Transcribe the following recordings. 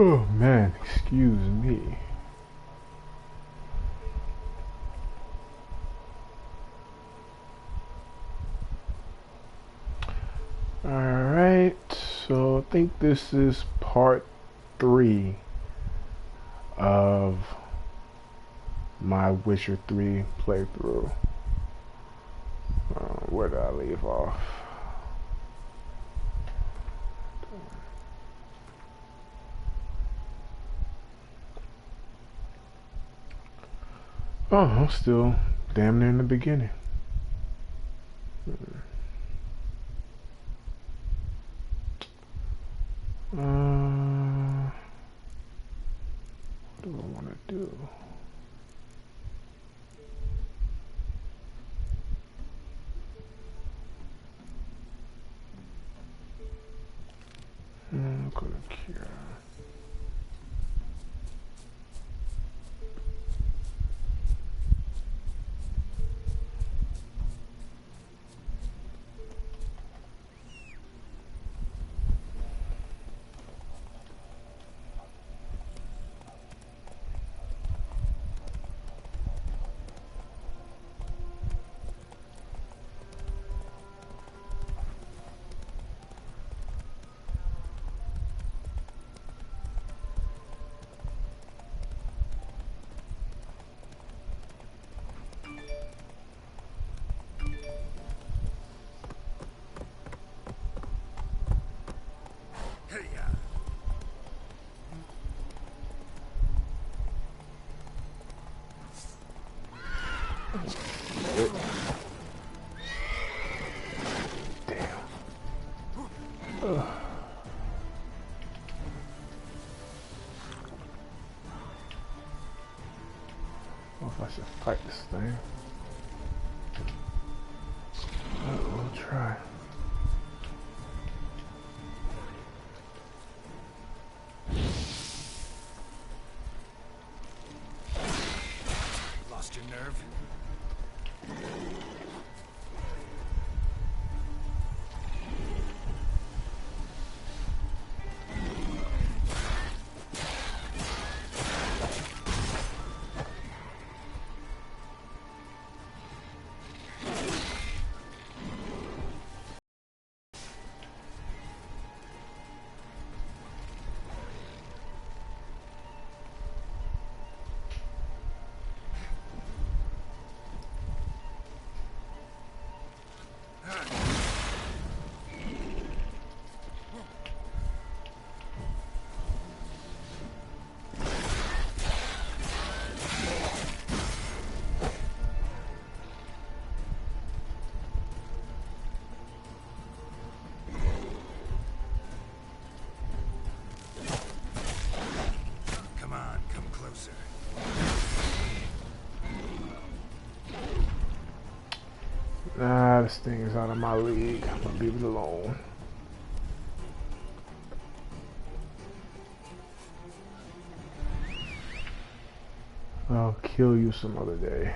Oh man, excuse me. Alright, so I think this is part 3 of my Witcher 3 playthrough. Where did I leave off? Oh, I'm still damn near in the beginning. What do I want to do? Go to Kira. I should fight this thing. We'll try. Lost your nerve? Nah, this thing is out of my league. I'm gonna leave it alone. I'll kill you some other day.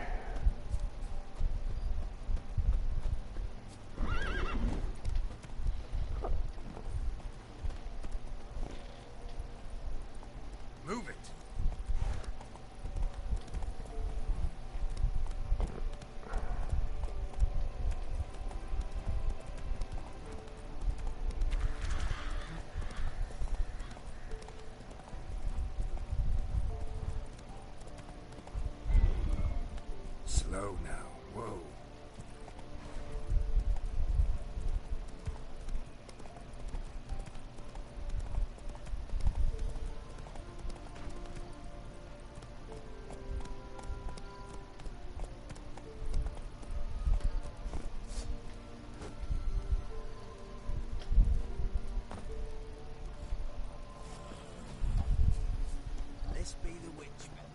Move it. Slow now. Whoa. This be the witchman,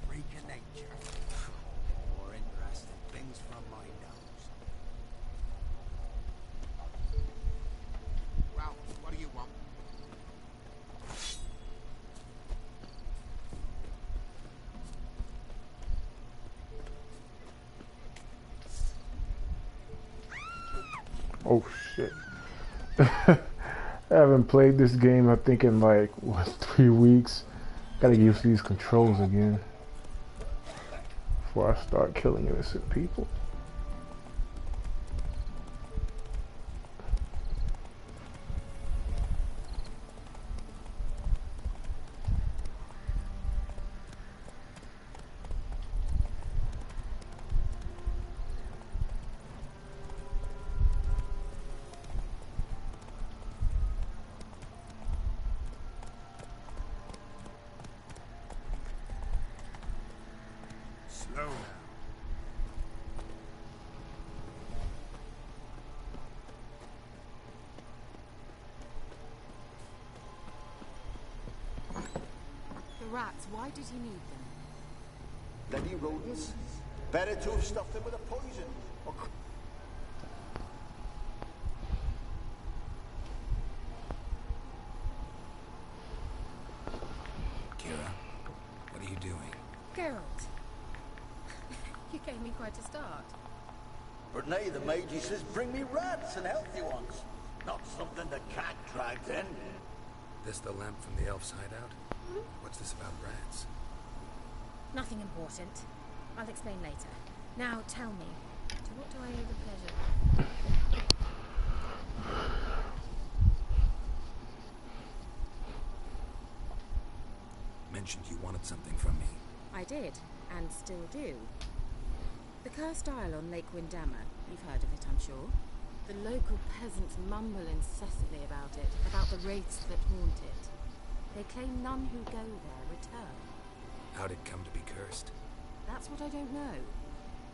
freak of nature. More interesting things from my nose. Well, what do you want? Oh shit. I haven't played this game, I think, in like, what, 3 weeks. Gotta get used to these controls again before I start killing innocent people. Slow now. The rats, why did he need them? Bloody rodents. Better to have stuffed them with a poison. Or Kira, what are you doing? Geralt. You gave me quite a start. but nay, the mage, he says, bring me rats and healthy ones. Not something the cat dragged in. This the lamp from the elf's hideout? What's this about rats? Nothing important. I'll explain later. Now tell me, to what do I owe the pleasure? Mentioned you wanted something from me. I did, and still do. The cursed isle on Lake Windammer. You've heard of it, I'm sure. The local peasants mumble incessantly about it, about the wraiths that haunt it. They claim none who go there return. How'd it come to be cursed? That's what I don't know.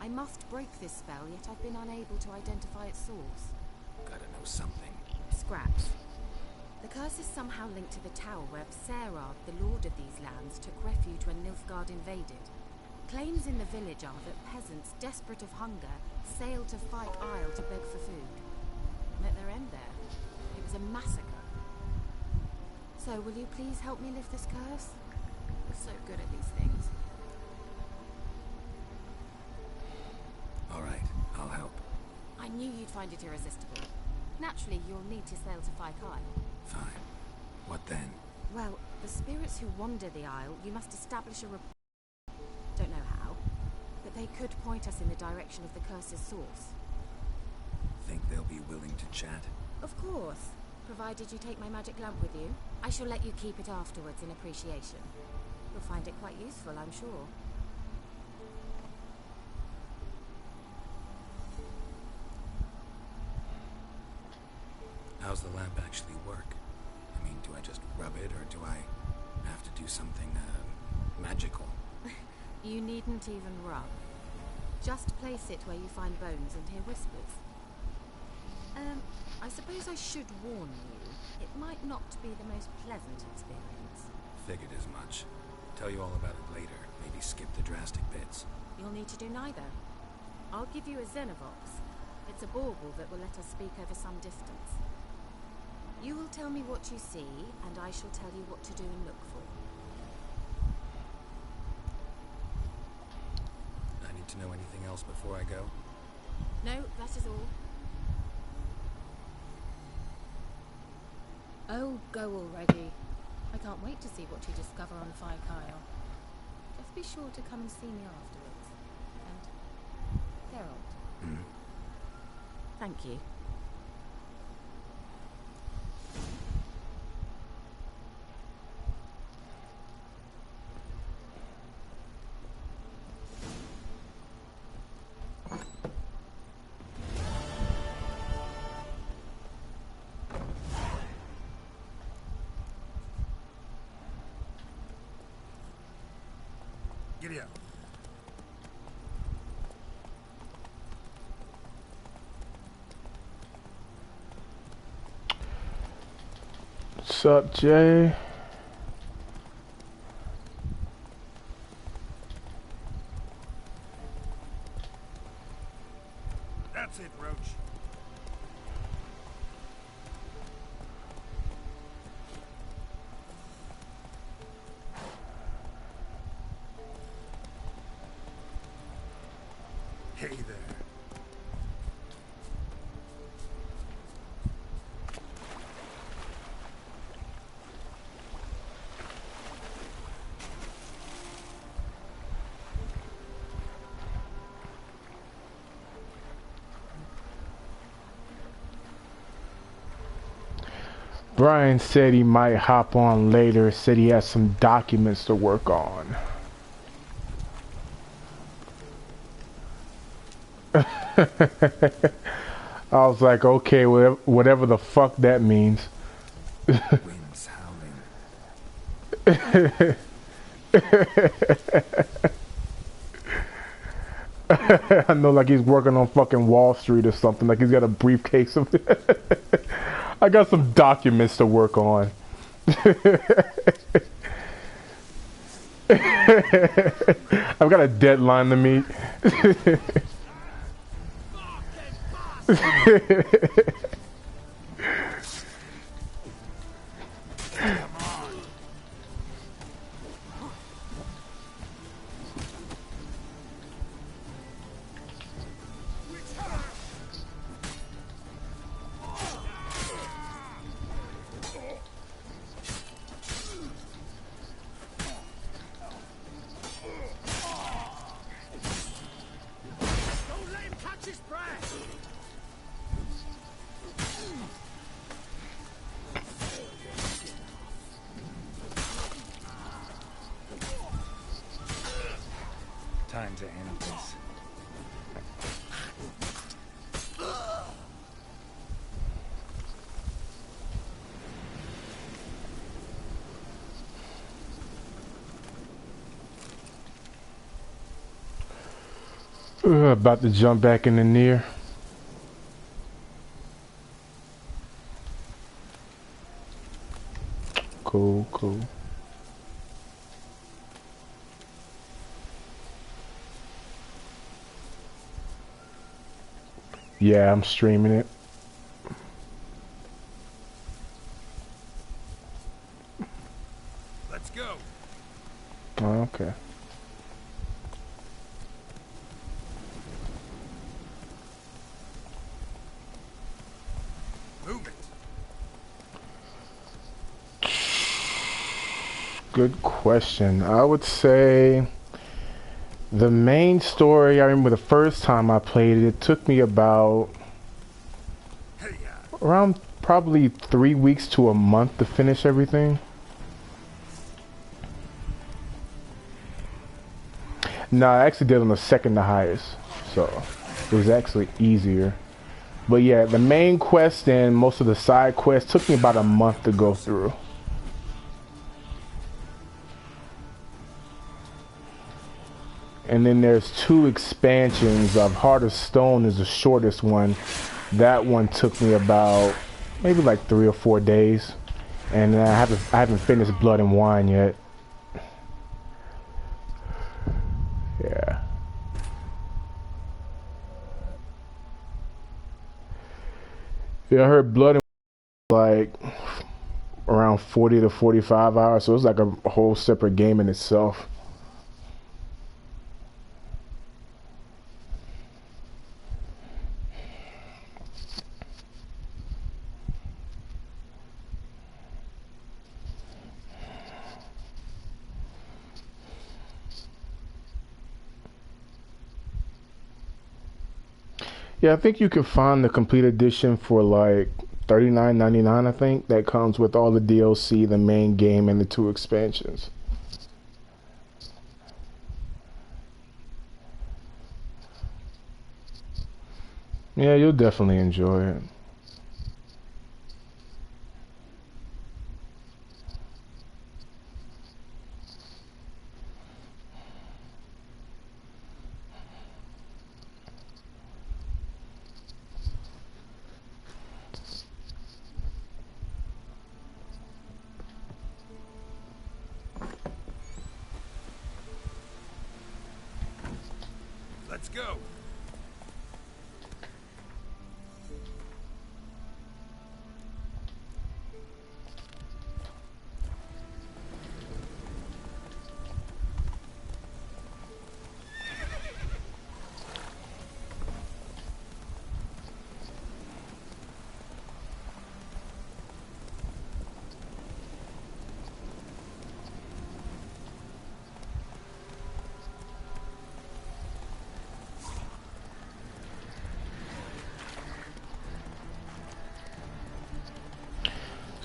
I must break this spell, yet I've been unable to identify its source. Gotta know something. Scraps. The curse is somehow linked to the tower where Serard, the lord of these lands, took refuge when Nilfgaard invaded. Claims in the village are that peasants, desperate of hunger, sailed to Fyke Isle to beg for food. Met their end there. It was a massacre. So, will you please help me lift this curse? You're so good at these things. All right, I'll help. I knew you'd find it irresistible. Naturally, you'll need to sail to Fyke Isle. Fine. What then? Well, the spirits who wander the isle, you must establish a rapport. Don't know how, but they could point us in the direction of the curse's source. Think they'll be willing to chat? Of course, provided you take my magic lamp with you. I shall let you keep it afterwards in appreciation. You'll find it quite useful, I'm sure. How's the lamp actually work? I mean, do I just rub it, or do I have to do something, magical? You needn't even rub. Just place it where you find bones and hear whispers. I suppose I should warn you. It might not be the most pleasant experience. Figured as much. Tell you all about it later. Maybe skip the drastic bits. You'll need to do neither. I'll give you a Xenovox. It's a bauble that will let us speak over some distance. You will tell me what you see, and I shall tell you what to do and look for. I need to know anything else before I go? No, that is all. Oh, go already. I can't wait to see what you discover on Fyke Isle. Just be sure to come and see me afterwards. And Geralt. Thank you. Giddy up. What's up, Jay? That's it, Roach. Hey there. Brian said he might hop on later, said he has some documents to work on. I was like, okay, whatever the fuck that means. Winds howling. I know, like he's working on fucking Wall Street or something. Like he's got a briefcase of I got some documents to work on. I've got a deadline to meet. Time to end this. About to jump back in the near. Cool, cool. Yeah, I'm streaming it. Let's go. Oh, okay. Move it. Good question. I would say the main story, I remember the first time I played it, it took me about around probably 3 weeks to a month to finish everything. No, I actually did on the second to highest, so it was actually easier. But yeah, the main quest and most of the side quests took me about a month to go through. And then there's 2 expansions of Heart of Stone is the shortest one. That one took me about maybe like 3 or 4 days. And I haven't finished Blood and Wine yet. Yeah. Yeah, I heard Blood and Wine like around 40 to 45 hours, so it's like a whole separate game in itself. Yeah, I think you can find the complete edition for like $39.99. I think that comes with all the DLC, the main game, and the 2 expansions. Yeah, you'll definitely enjoy it. Let's go.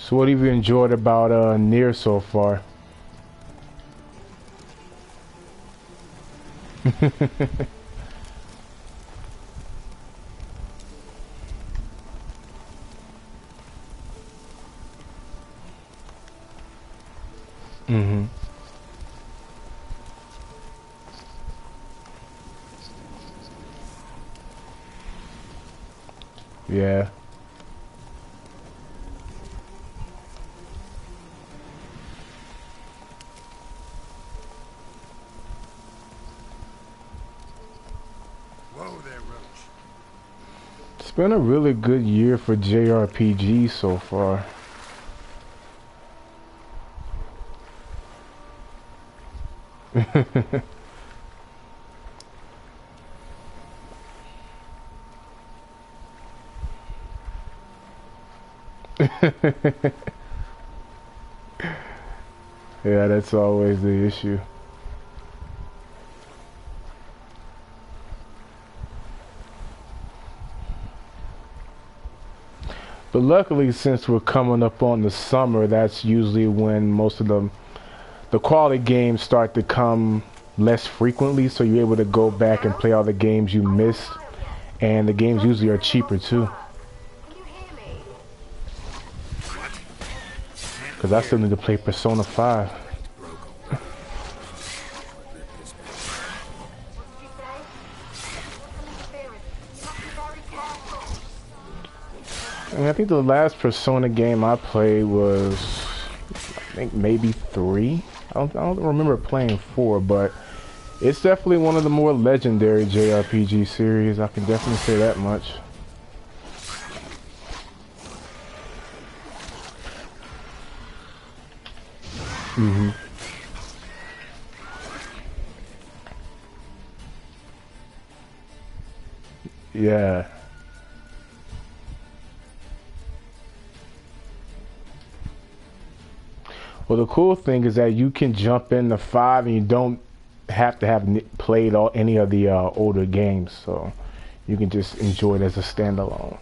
So what have you enjoyed about Nier so far? Mm-hmm. Yeah. Whoa there, Roach. It's been a really good year for JRPG so far. Yeah, that's always the issue. But luckily, since we're coming up on the summer, that's usually when most of the quality games start to come less frequently, so you're able to go back and play all the games you missed, and the games usually are cheaper too. Because I still need to play Persona 5. I mean, I think the last Persona game I played was, I think maybe 3. I don't remember playing 4, but it's definitely one of the more legendary JRPG series. I can definitely say that much. Mm-hmm. Yeah. Well, the cool thing is that you can jump into 5 and you don't have to have played any of the older games, so you can just enjoy it as a standalone.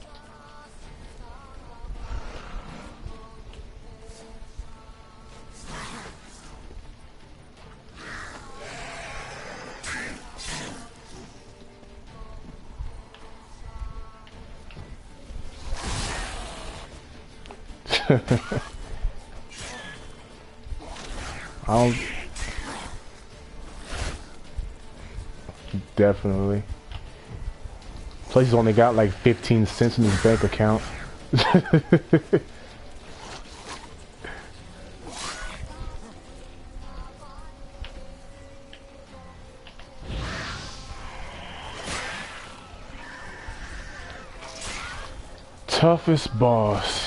Definitely. Plus, he's only got like 15 cents in his bank account. Toughest boss.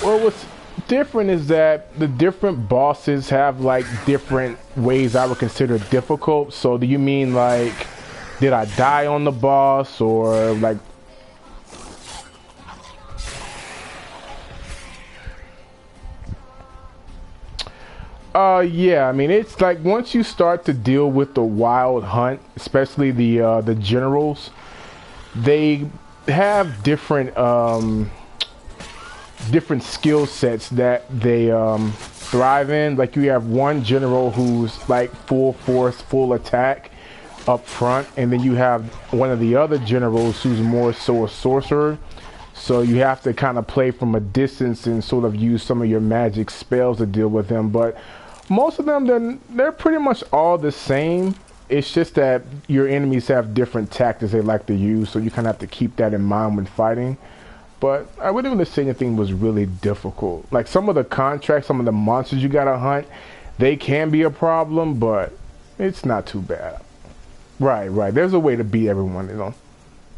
Well, what's different is that the different bosses have like different ways I would consider difficult. So do you mean like, did I die on the boss, or like... Yeah, I mean, it's like once you start to deal with the wild hunt, especially the generals, they have different skill sets that they thrive in. Like you have one general who's like full force, full attack up front, and then you have one of the other generals who's more so a sorcerer. So you have to kind of play from a distance and sort of use some of your magic spells to deal with them. But most of them, they're pretty much all the same. It's just that your enemies have different tactics they like to use, so you kind of have to keep that in mind when fighting. But I wouldn't really say anything was really difficult. Like some of the contracts, some of the monsters you gotta hunt, they can be a problem, but it's not too bad. Right, right. There's a way to beat everyone, you know.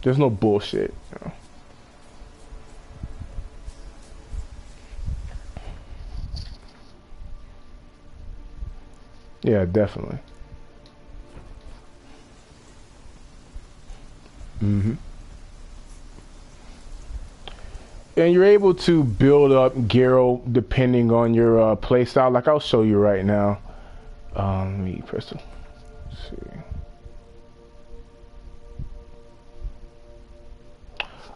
There's no bullshit, you know. Yeah, definitely. Mm-hmm. And you're able to build up Garo depending on your playstyle. Like I'll show you right now. Let me press it. Let's see.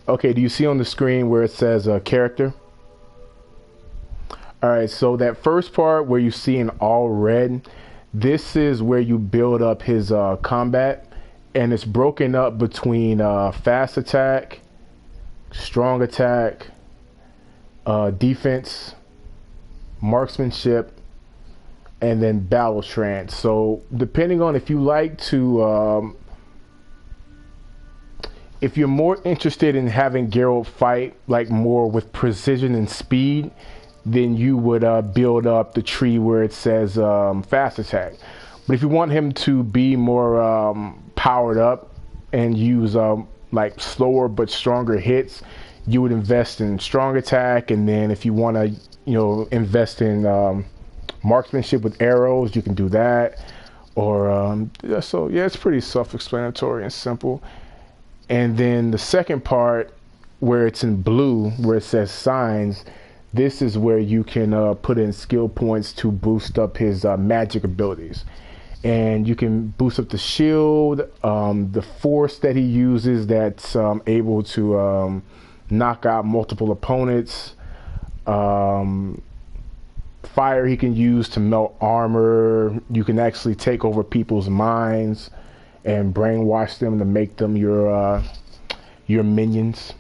Okay, do you see on the screen where it says character? All right, so that first part where you see in all red, this is where you build up his combat, and it's broken up between fast attack, strong attack, defense, marksmanship, and then battle trance. So depending on if you like to, if you're more interested in having Geralt fight like more with precision and speed, then you would build up the tree where it says fast attack. But if you want him to be more powered up and use like slower but stronger hits, you would invest in strong attack. And then if you want to, you know, invest in marksmanship with arrows, you can do that. Or so yeah, it's pretty self-explanatory and simple. And then the second part where it's in blue, where it says signs, this is where you can put in skill points to boost up his magic abilities. And you can boost up the shield, the force that he uses that's able to knock out multiple opponents, fire he can use to melt armor. You can actually take over people's minds and brainwash them to make them your minions.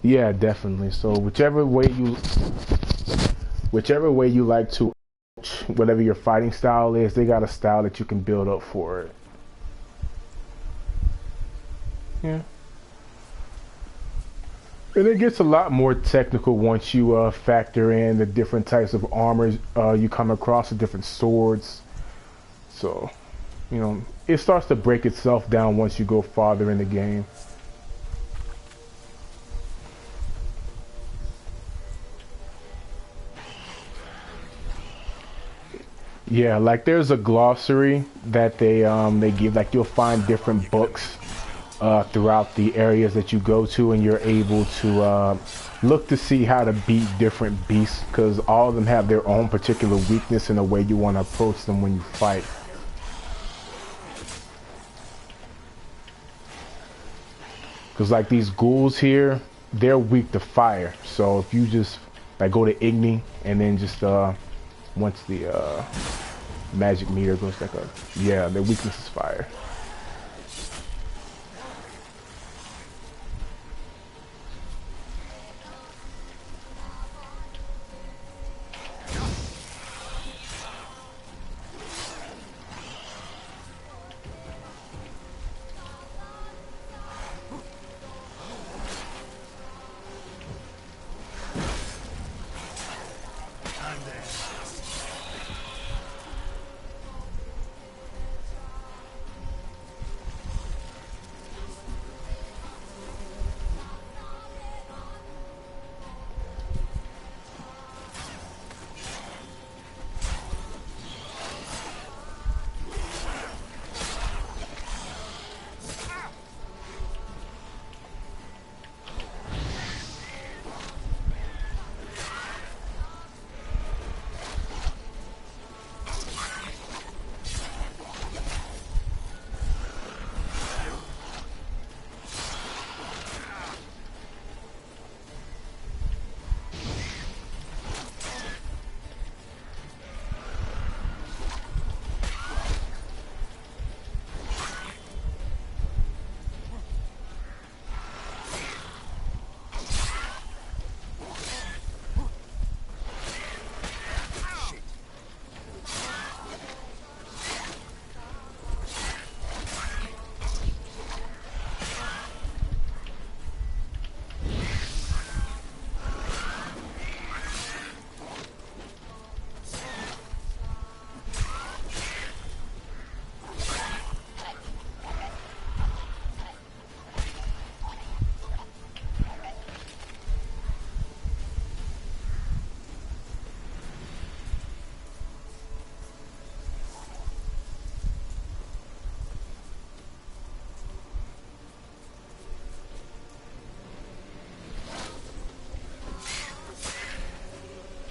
Yeah, definitely. So whichever way you like to, whatever your fighting style is, they got a style that you can build up for it. Yeah. And it gets a lot more technical once you factor in the different types of armor you come across, the different swords. So, you know, it starts to break itself down once you go farther in the game. Yeah, like there's a glossary that they give. Like you'll find different books throughout the areas that you go to, and you're able to look to see how to beat different beasts, because all of them have their own particular weakness and the way you want to approach them when you fight. Because like these ghouls here, they're weak to fire. So if you just like go to Igni and then just once the magic meter goes back up, yeah, their weakness is fire.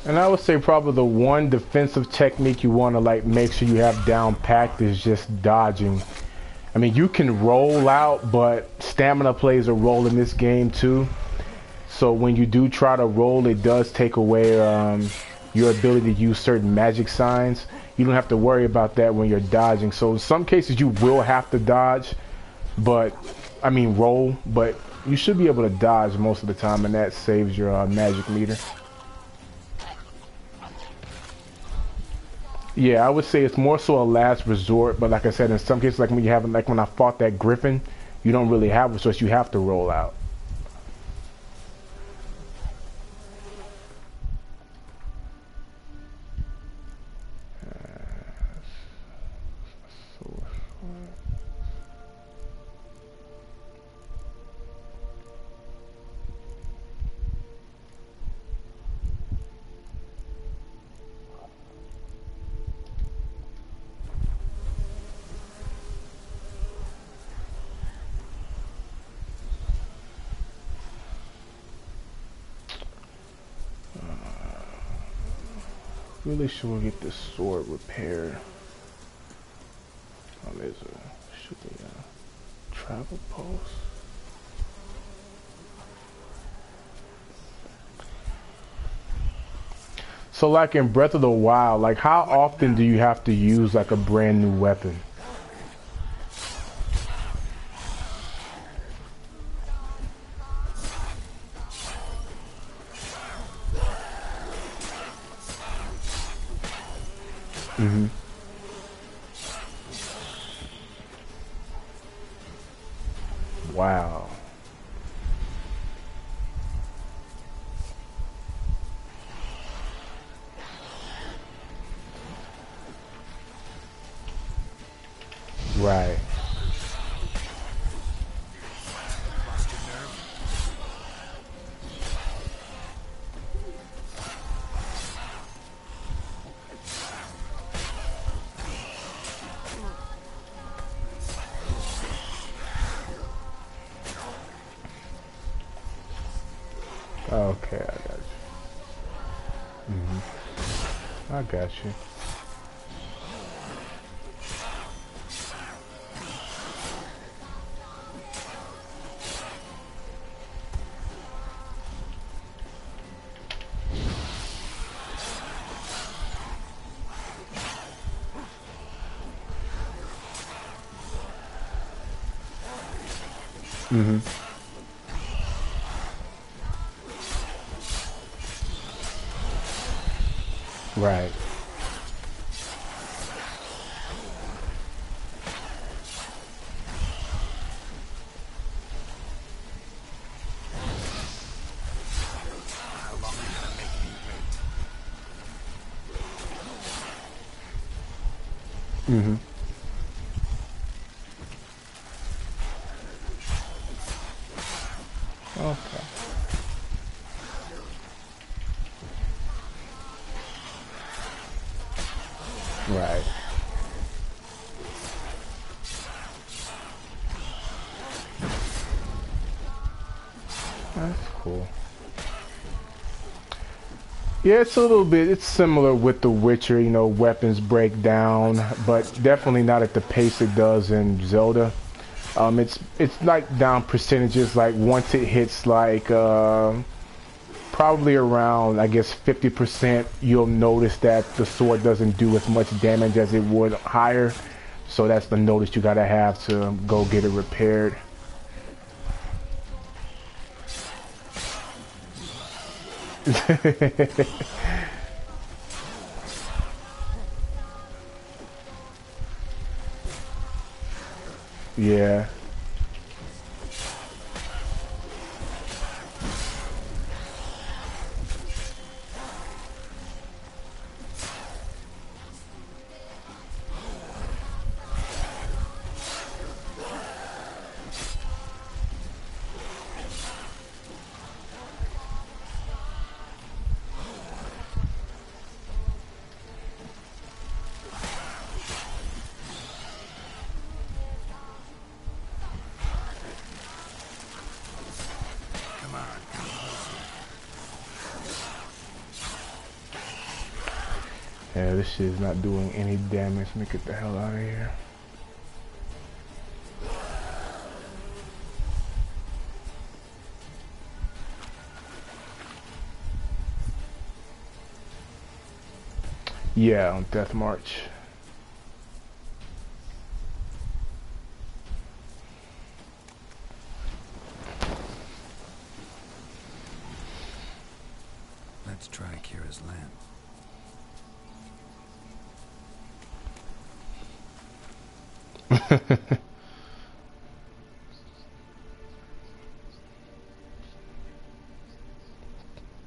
And I would say probably the one defensive technique you want to like make sure you have down packed is just dodging. I mean, you can roll out, but stamina plays a role in this game too. So when you do try to roll, it does take away your ability to use certain magic signs. You don't have to worry about that when you're dodging. So in some cases you will have to dodge, but I mean roll, but you should be able to dodge most of the time, and that saves your magic meter. Yeah, I would say it's more so a last resort, but like I said, in some cases, like when you have, like when I fought that griffin, you don't really have a choice. You have to roll out. Really should get this sword repaired. Oh, there's should be a travel post. So like in Breath of the Wild, like how often do you have to use like a brand new weapon? Mm-hmm. Wow. Right. Okay, I got you. I got you. Mm-hmm. Right. How long are you gonna make me wait? Mm-hmm. Okay. Right. That's cool. Yeah, it's a little bit, it's similar with The Witcher, you know, weapons break down, but definitely not at the pace it does in Zelda. It's like down percentages, like once it hits like probably around, I guess, 50%, you'll notice that the sword doesn't do as much damage as it would higher. So that's the notice you gotta have to go get it repaired. Yeah. Yeah, this shit is not doing any damage. Let me get the hell out of here. Yeah, on Death March. Let's try Kira's lamp.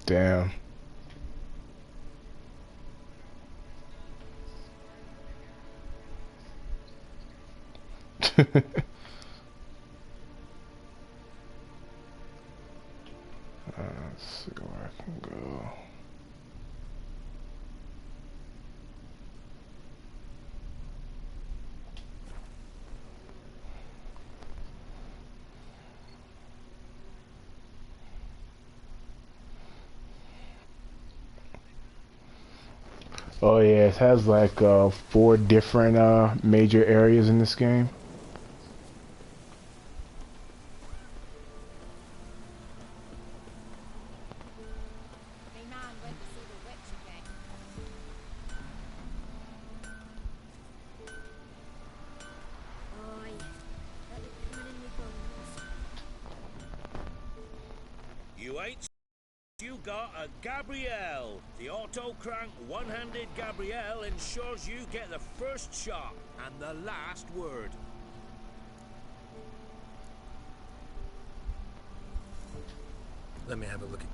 Damn. Let's see where I can go. Oh yeah, it has like 4 different major areas in this game. Me man went to see the witch again. Oi, let it coming in me bones. You ain't you got a Gabrielle. The auto-crank one-handed Gabrielle ensures you get the first shot and the last word. Let me have a look at...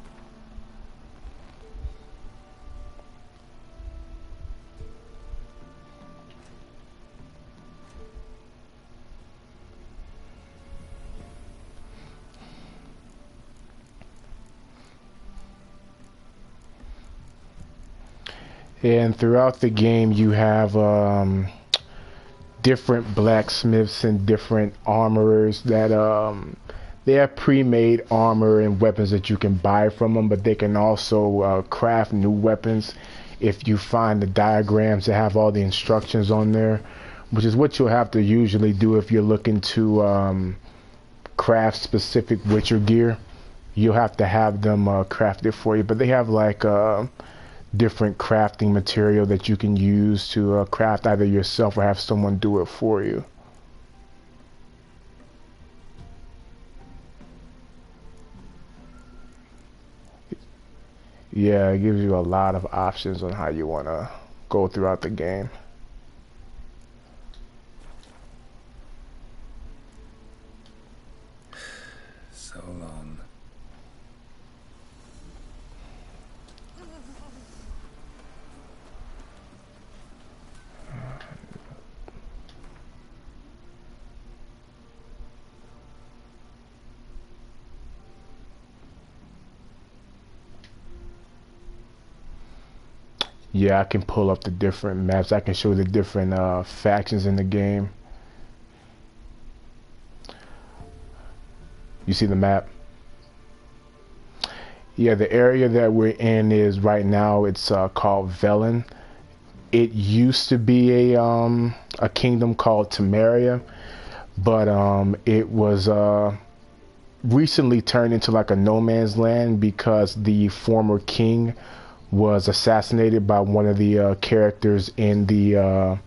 And throughout the game, you have different blacksmiths and different armorers that they have pre-made armor and weapons that you can buy from them, but they can also craft new weapons if you find the diagrams that have all the instructions on there, which is what you'll have to usually do if you're looking to craft specific Witcher gear. You'll have to have them craft it for you, but they have like different crafting material that you can use to craft either yourself or have someone do it for you. Yeah, it gives you a lot of options on how you want to go throughout the game. So long. Yeah, I can pull up the different maps. I can show the different factions in the game. You see the map? Yeah, the area that we're in is right now, it's called Velen. It used to be a kingdom called Temeria, but it was recently turned into like a no man's land because the former king was assassinated by one of the characters in the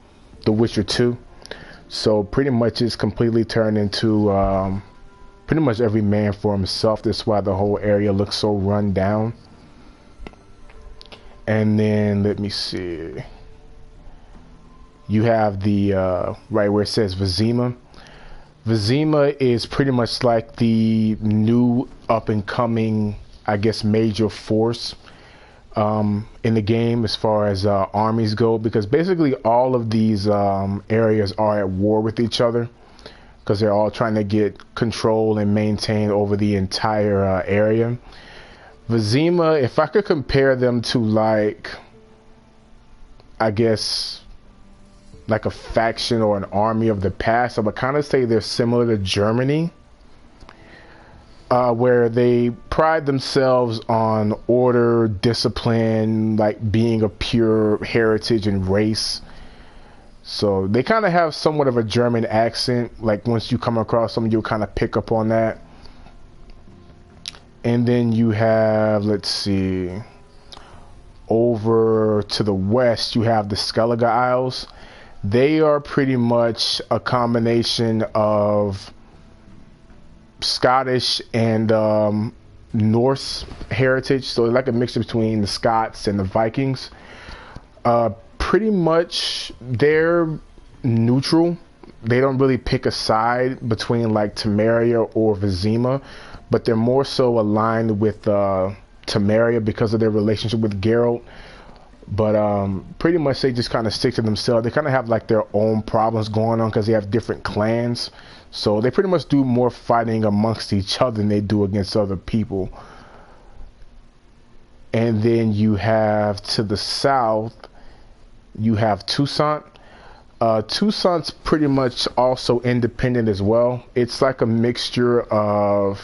Witcher 2. So pretty much it's completely turned into pretty much every man for himself. That's why the whole area looks so run down. And then let me see. You have the right where it says Vizima. Vizima is pretty much like the new up and coming, I guess, major force in the game as far as armies go, because basically all of these areas are at war with each other because they're all trying to get control and maintain over the entire area. Vizima, if I could compare them to, like, I guess like a faction or an army of the past, I would kind of say they're similar to Germany. where they pride themselves on order, discipline, like being a pure heritage and race. So they kind of have somewhat of a German accent. Like once you come across them, you'll kind of pick up on that. And then you have, let's see, over to the west, you have the Skellige Isles. They are pretty much a combination of Scottish and Norse heritage, so like a mixture between the Scots and the Vikings. Pretty much they're neutral. They don't really pick a side between like Temeria or Vizima, but they're more so aligned with Temeria because of their relationship with Geralt. But pretty much they just kind of stick to themselves. They kind of have like their own problems going on because they have different clans. So they pretty much do more fighting amongst each other than they do against other people. And then you have to the south, you have Toussaint. Toussaint's pretty much also independent as well. It's like a mixture of,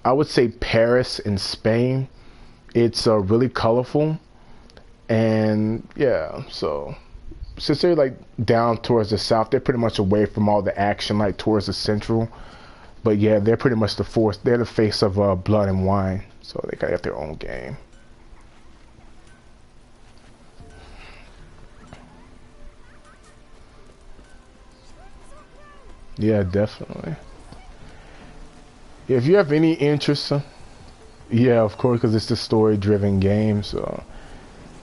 I would say, Paris and Spain. It's really colorful. And yeah, so since they're like down towards the south, they're pretty much away from all the action, like towards the central. But yeah, they're pretty much the force. They're the face of Blood and Wine. So they got their own game. Yeah, definitely. If you have any interest, yeah, of course, because it's a story-driven game, so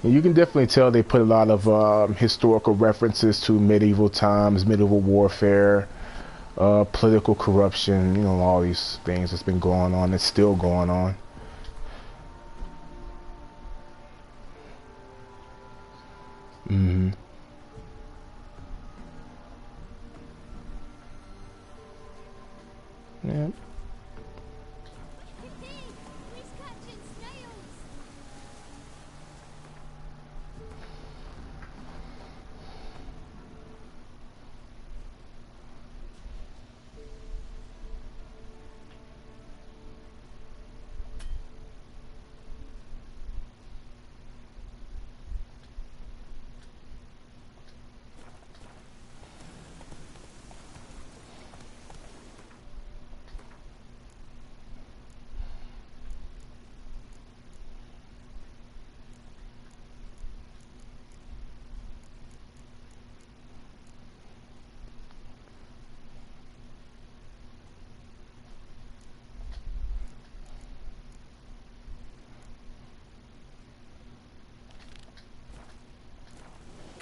you can definitely tell they put a lot of historical references to medieval times, medieval warfare, political corruption, you know, all these things that's been going on, that's still going on. Mm-hmm. Yeah.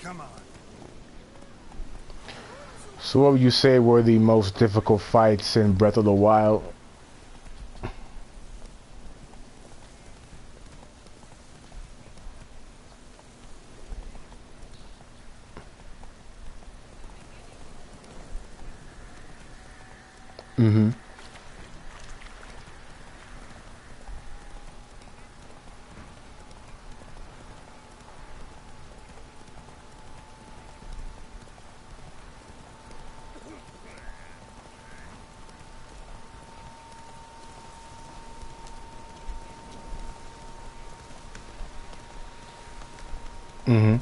Come on. So what would you say were the most difficult fights in Breath of the Wild? Mm-hmm. Mm-hmm.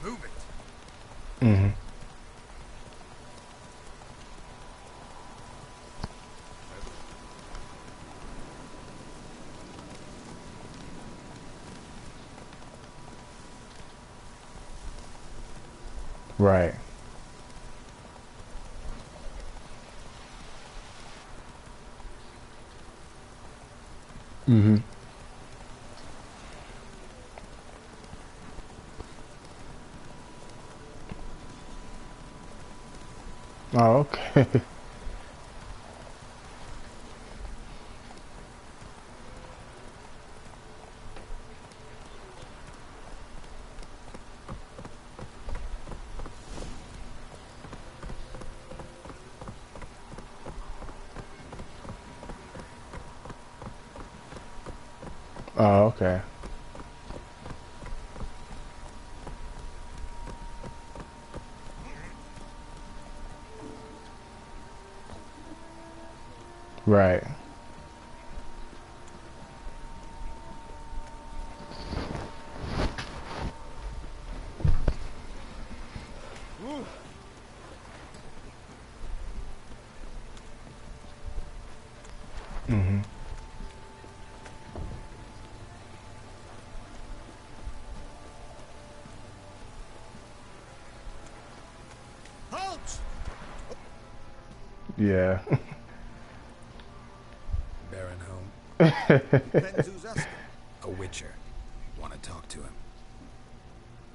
Move it. Mm-hmm. Right. Mm-hmm. Oh, okay. Oh, okay. Right. Mm-hmm. Halt! Yeah. Baron home? Depends who's asking. A witcher. Want to talk to him.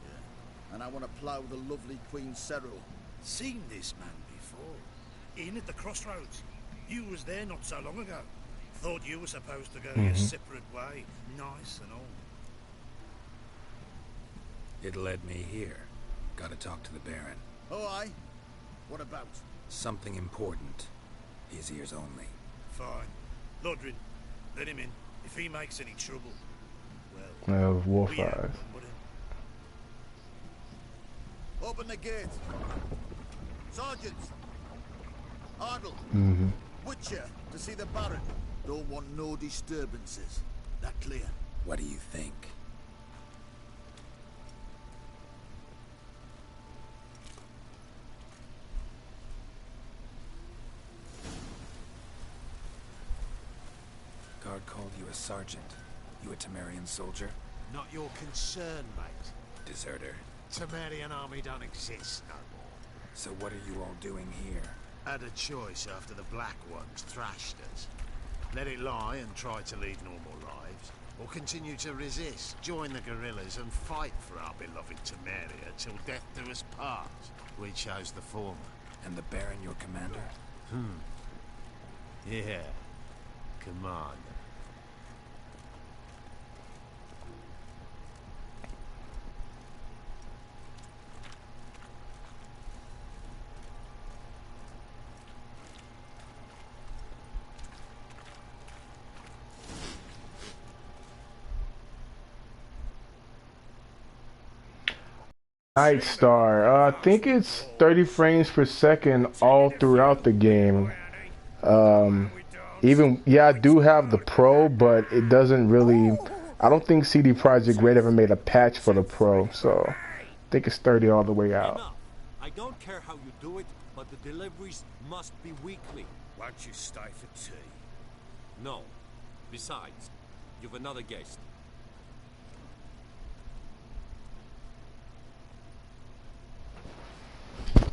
Yeah. And I want to plough the lovely Queen Cyril. Seen this man before. In at the crossroads. You was there not so long ago. Thought you were supposed to go your separate way. Nice and all. It led me here. Gotta talk to the Baron. Oh, aye? What about? Something important. His ears only. Fine. Lodrin, let him in. If he makes any trouble, well, Wolf we out eyes. and put him. Open the gate. Sergeants. Ardle. Mm-hmm. Witcher, to see the Baron. Don't want no disturbances. That clear? What do you think? Guard called you a sergeant. You a Temerian soldier? Not your concern, mate. Deserter. Temerian army don't exist no more. So what are you all doing here? Had a choice after the Black Ones thrashed us. Let it lie and try to lead normal lives, or continue to resist, join the guerrillas and fight for our beloved Temeria till death do us part. We chose the former. And the Baron your commander? Yeah. Commander. Night Star. I think it's 30 frames per second all throughout the game. Even, yeah, I do have the Pro, but it doesn't really... I don't think CD Projekt Red ever made a patch for the Pro, so I think it's 30 all the way out. Enough. I don't care how you do it, but the deliveries must be weekly. Won't you stay for tea? No. Besides, you've another guest.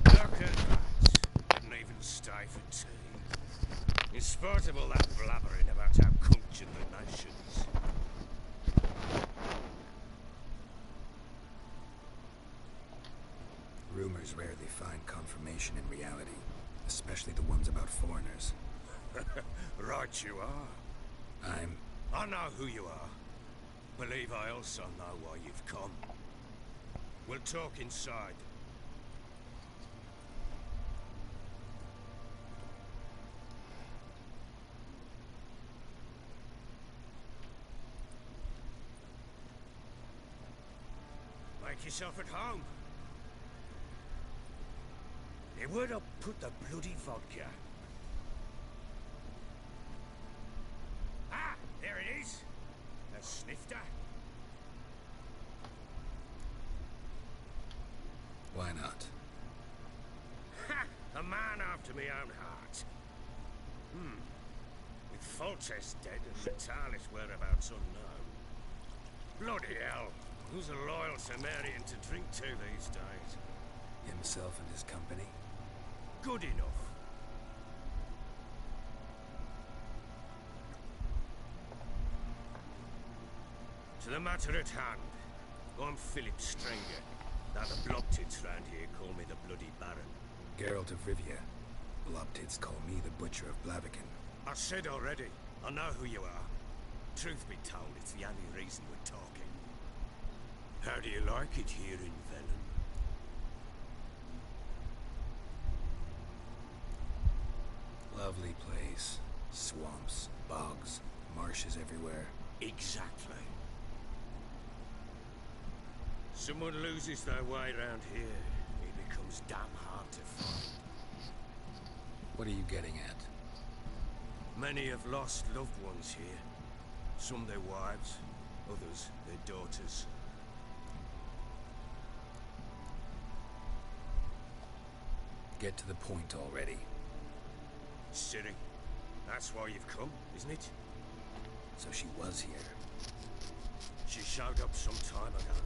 Look at that. Didn't even stay for tea. In spite of all that blabbering about how cultured the nations. Rumors rarely find confirmation in reality, especially the ones about foreigners. Right you are. I know who you are. Believe I also know why you've come. We'll talk inside. Make yourself at home. Where'd I put the bloody vodka? Ah, there it is. A snifter. Why not? Ha! A man after my own heart. With Foltest dead and Natalis whereabouts unknown. Bloody hell. Who's a loyal Temerian to drink to these days? Himself and his company? Good enough. To the matter at hand. I'm Philip Stringer. Now the Blobtids round here call me the Bloody Baron. Geralt of Rivia. Blobtids call me the Butcher of Blaviken. I said already, I know who you are. Truth be told, it's the only reason we're talking. How do you like it here in Velen? Lovely place. Swamps, bogs, marshes everywhere. Exactly. Someone loses their way around here, it becomes damn hard to find. What are you getting at? Many have lost loved ones here. Some their wives, others their daughters. Get to the point already. City. That's why you've come, isn't it? So she was here. She showed up some time ago.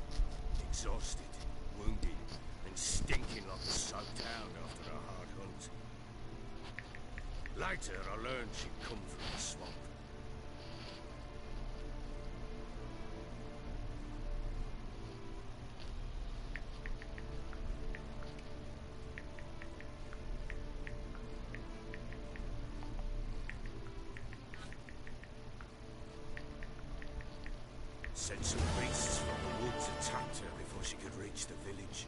Exhausted, wounded, and stinking like a soaked hound after a hard hunt. Later, I learned she'd come from the swamp. Said some beasts from the woods attacked her before she could reach the village.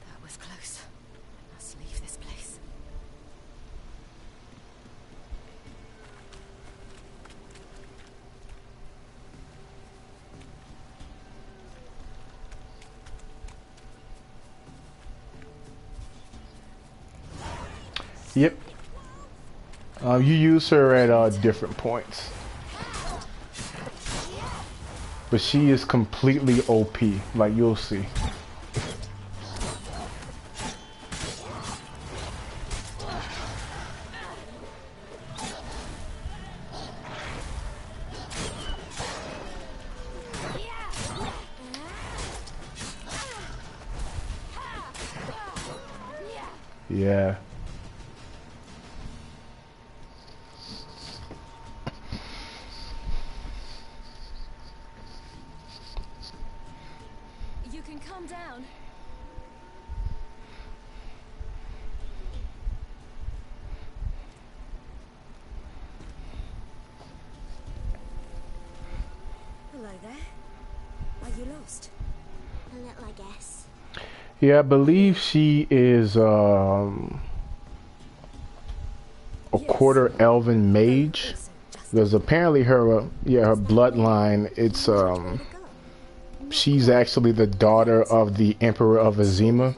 That was close. I must leave this place. Yep. You use her at different points. But she is completely OP, like you'll see. Yeah. You can calm down. Hello there. Are you lost? A little, I guess. Yeah, I believe she is a quarter elven mage. Because apparently her her bloodline, it's she's actually the daughter of the Emperor of Azima.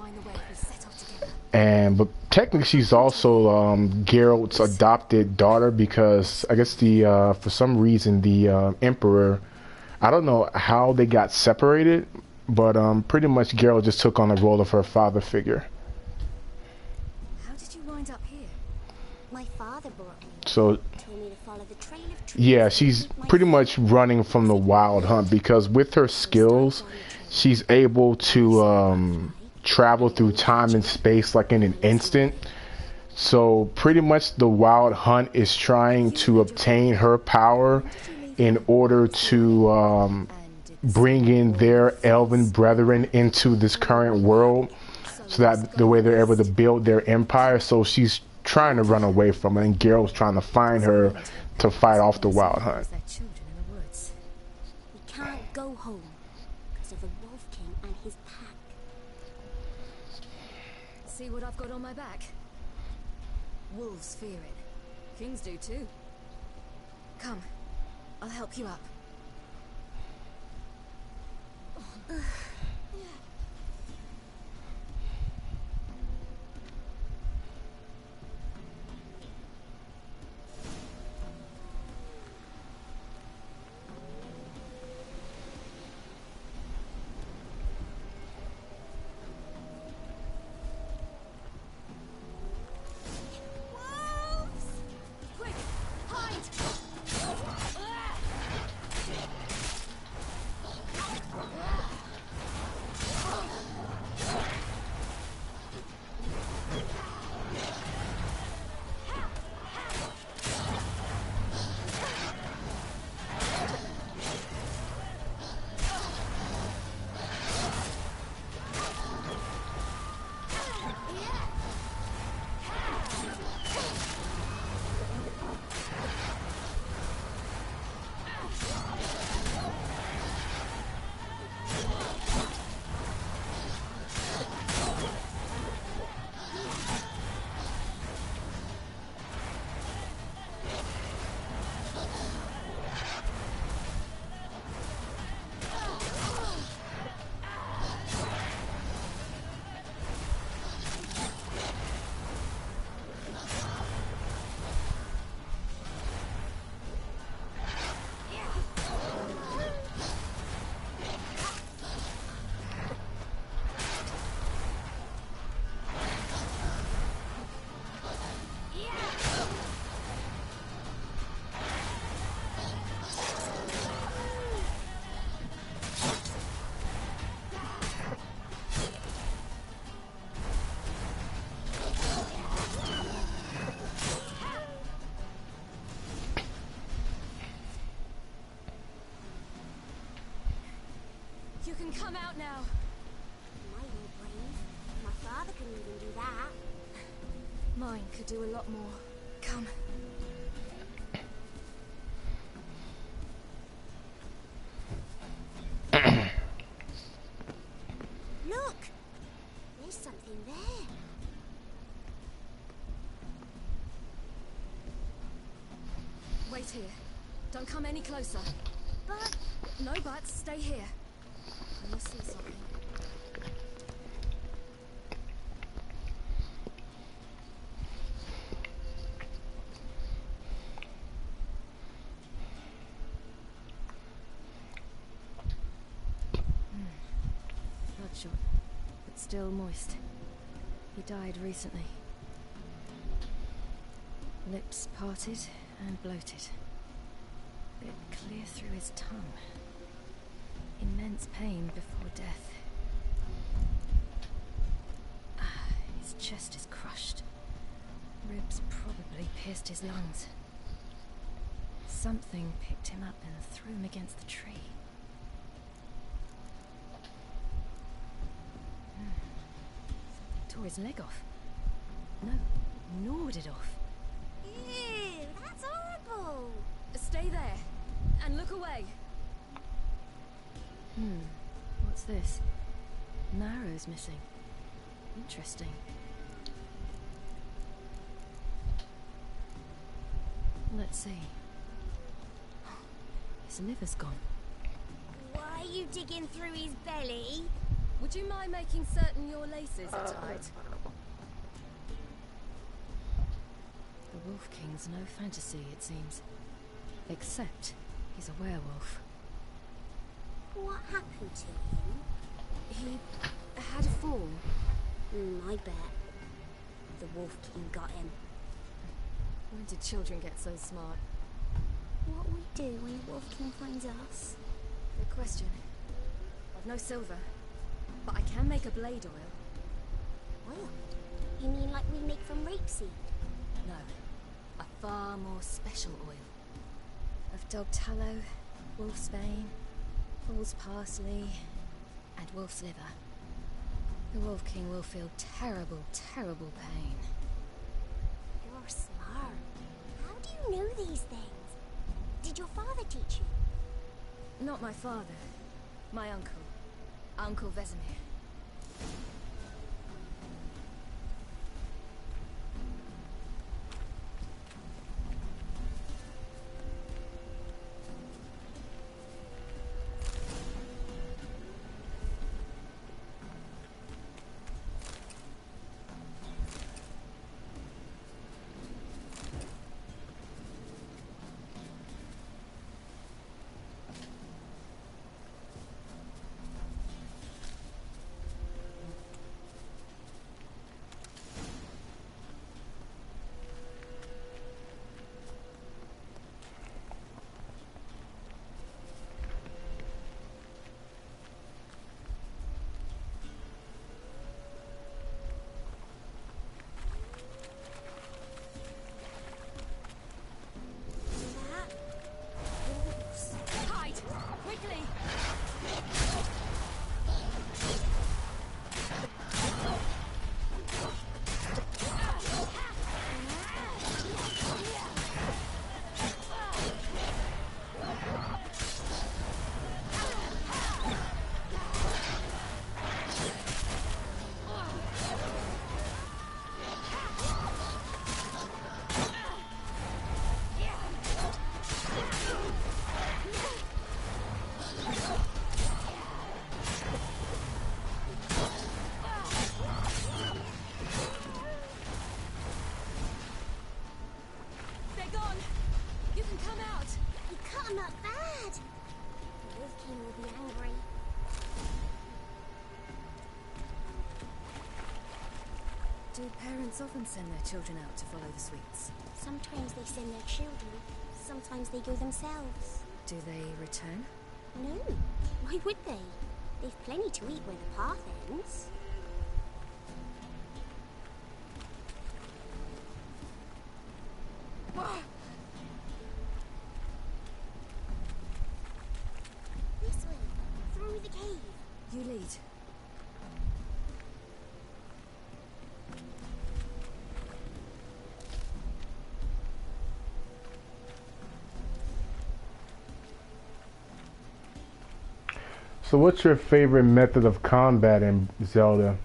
And but technically she's also Geralt's adopted daughter, because I guess the for some reason the Emperor, I don't know how they got separated, but pretty much Geralt just took on the role of her father figure. How did you wind up here? My father brought me. So Told me to follow the trail of trees. yeah, she's pretty much running from the wild hunt, because with her skills, she's able to travel through time and space like in an instant. So pretty much the wild hunt is trying to obtain her power in order to bring in their elven brethren into this current world, so that the way they're able to build their empire. So she's trying to run away from it, and Geralt's trying to find her to fight off the wild hunt. We can't go home because of the Wolf King and his pack. See what I've got on my back? Wolves fear it. Kings do too. Come, I'll help you up. can come out now. My you're brave. My father couldn't even do that. Mine could do a lot more. Come. Look! There's something there. Wait here. Don't come any closer. But... No buts. Stay here. I must see something. Bloodshot, but still moist. He died recently. Lips parted and bloated. Bit clear through his tongue. Immense pain before death. His chest is crushed. Ribs probably pierced his lungs. Something picked him up and threw him against the tree. Something tore his leg off. No, gnawed it off. Ew, that's horrible. Stay there, and look away. What's this? An arrow's missing. Interesting. Let's see. His liver's gone. Why are you digging through his belly? Would you mind making certain your laces are tight? The Wolf King's no fantasy, it seems. Except he's a werewolf. What happened to him? He had a fall. I bet. The Wolf King got him. When did children get so smart? What we do when the Wolf King finds us? Good question. I've no silver, but I can make a blade oil. Oil? You mean like we make from rapeseed? No, a far more special oil. Of dog tallow, wolfsbane, fool's parsley, and wolf's liver. The Wolf King will feel terrible, terrible pain. You're smart. How do you know these things? Did your father teach you? Not my father. My uncle. Uncle Vesemir. Do parents often send their children out to follow the sweets? Sometimes they send their children. Sometimes they go themselves. Do they return? No. Why would they? They've plenty to eat where the path ends. This way. Through the cave. So what's your favorite method of combat in Zelda?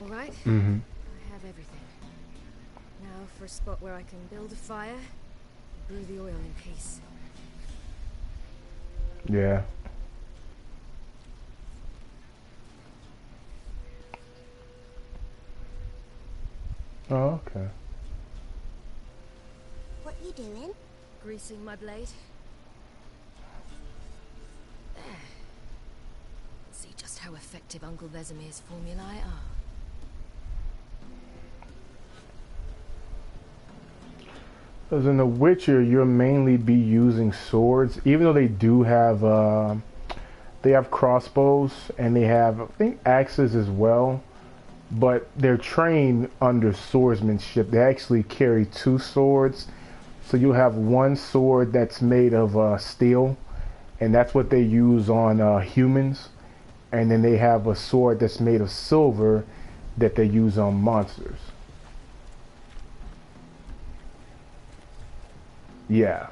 All right. Mm-hmm. I have everything. Now for a spot where I can build a fire, brew the oil in peace. Yeah. Oh, okay. What you doing? Greasing my blade. There. See just how effective Uncle Vesemir's formulae are. Because in The Witcher, you'll mainly be using swords, even though they have crossbows and they have, I think, axes as well. But they're trained under swordsmanship. They actually carry two swords. So you'll have one sword that's made of steel, and that's what they use on humans. And then they have a sword that's made of silver that they use on monsters. Yeah.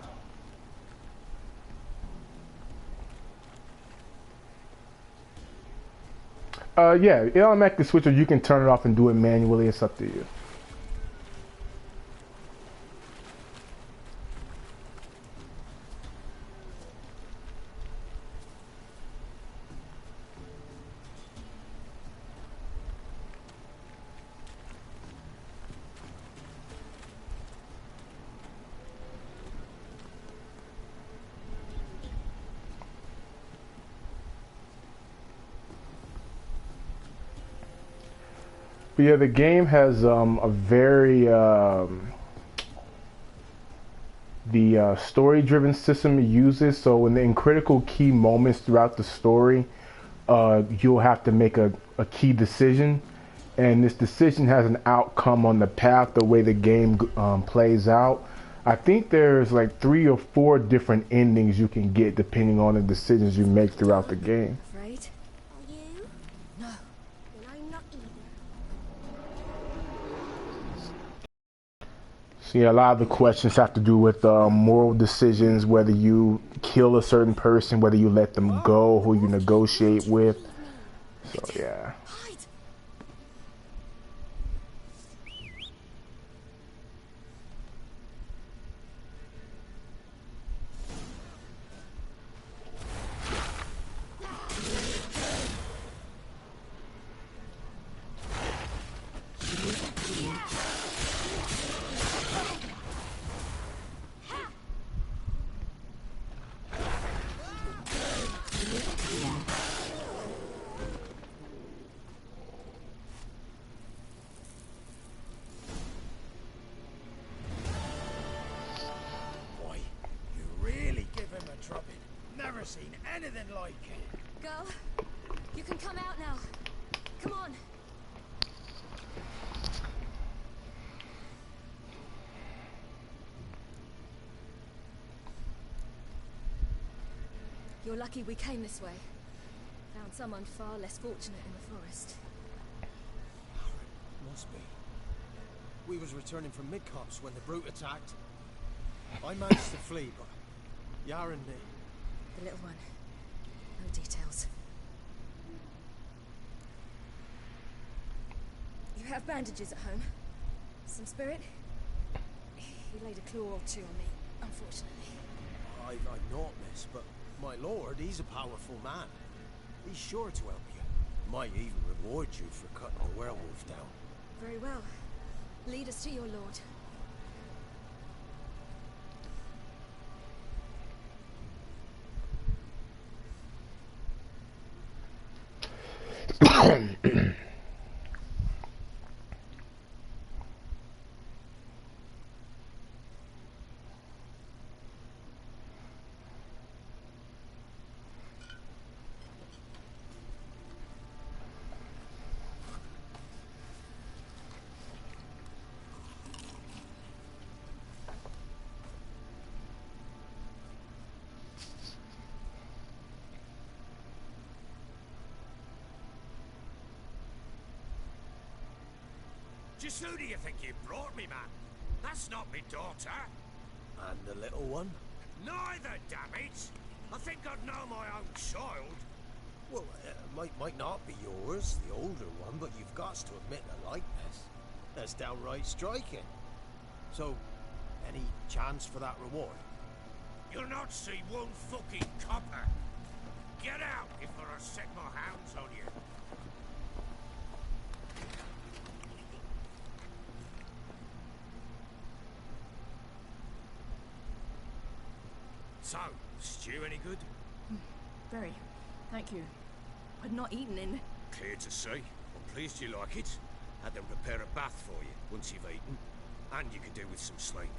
Yeah, it automatically switches. You can turn it off and do it manually. It's up to you. But yeah, the game has a very the story-driven system it uses. So in critical key moments throughout the story, you'll have to make a key decision, and this decision has an outcome on the path, the way the game plays out. I think there's like 3 or 4 different endings you can get depending on the decisions you make throughout the game. Afraid? Are you? No. Then I'm not either. So yeah, a lot of the questions have to do with moral decisions, whether you kill a certain person, whether you let them go, who you negotiate with. So yeah. Hide! Boy, you really give him a drubbing. Never seen anything like it. Girl, you can come out now. Come on. You're lucky we came this way. Found someone far less fortunate in the forest. Must be. We was returning from Midcops when the brute attacked. I managed to flee, but Yaren did. The little one. No details. You have bandages at home? Some spirit? He laid a claw or two on me, unfortunately. I've not, miss, but my lord, he's a powerful man. He's sure to help you. Might even reward you for cutting the werewolf down. Very well. Lead us to your lord. Just who do you think you brought me, man? That's not me daughter. And the little one? Neither, damn it! I think I'd know my own child. Well, might not be yours, the older one, but you've got to admit the likeness. That's downright striking. So, any chance for that reward? You'll not see one fucking copper. Get out before I set my hounds on you. So, stew any good? Very. Thank you. I'd not eaten in... Clear to see. I'm pleased you like it. Had them prepare a bath for you once you've eaten. And you could do with some sleep.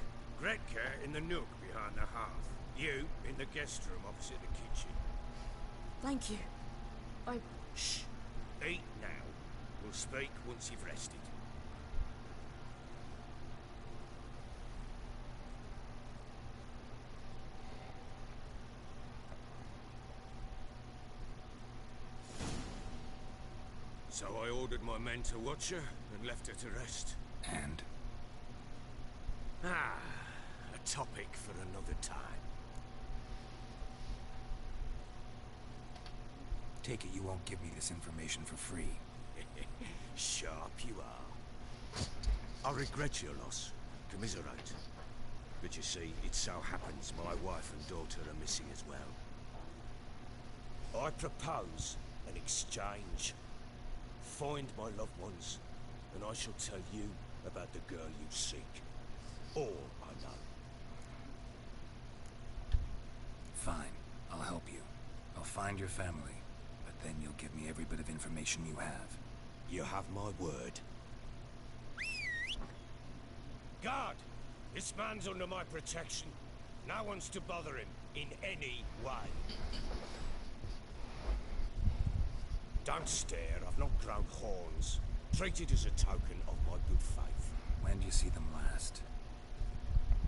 Gretka in the nook behind the hearth. You in the guest room opposite the kitchen. Thank you. I... Shh. Eat now. We'll speak once you've rested. So I ordered my men to watch her and left her to rest. And? Ah, a topic for another time. Take it you won't give me this information for free. Sharp you are. I regret your loss. Commiserate. But you see, it so happens my wife and daughter are missing as well. I propose an exchange. Find my loved ones, and I shall tell you about the girl you seek. All I know. Fine, I'll help you. I'll find your family, but then you'll give me every bit of information you have. You have my word. Guard! This man's under my protection. No one's to bother him in any way. Don't stare, I've not grown horns. Treat it as a token of my good faith. When do you see them last?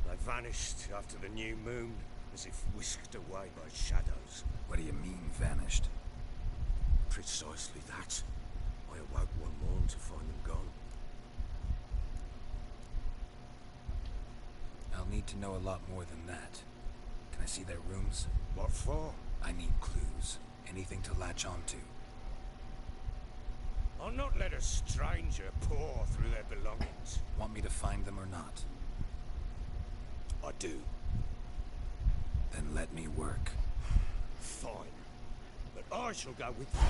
They vanished after the new moon, as if whisked away by shadows. What do you mean, vanished? Precisely that. I awoke one morn to find them gone. I'll need to know a lot more than that. Can I see their rooms? What for? I need clues. Anything to latch onto. I'll not let a stranger pour through their belongings. Want me to find them or not? I do. Then let me work. Fine. But I shall go with you.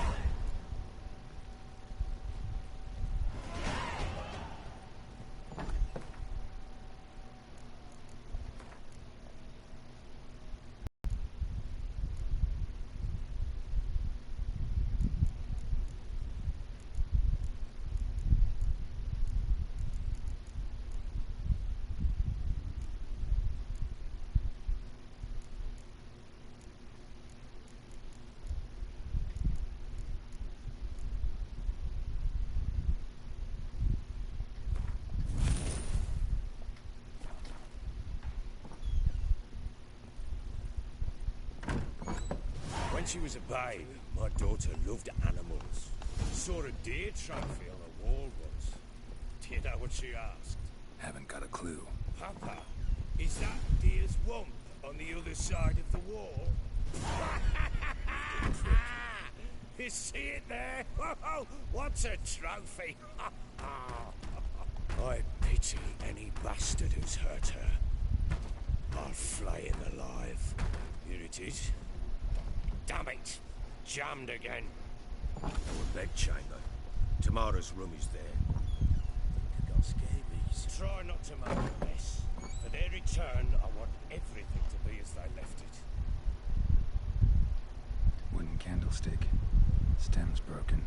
When she was a babe, my daughter loved animals. Saw a deer trophy on a wall once. Do you know what she asked? Haven't got a clue. Papa, is that deer's wump on the other side of the wall? You see it there? Oh, what's a trophy? I pity any bastard who's hurt her. I'll flay him alive. Here it is. Damn it! Jammed again. Our bed chamber. Tamara's room is there. You got scabies. Try not to make a mess. For their return, I want everything to be as they left it. Wooden candlestick. Stem's broken.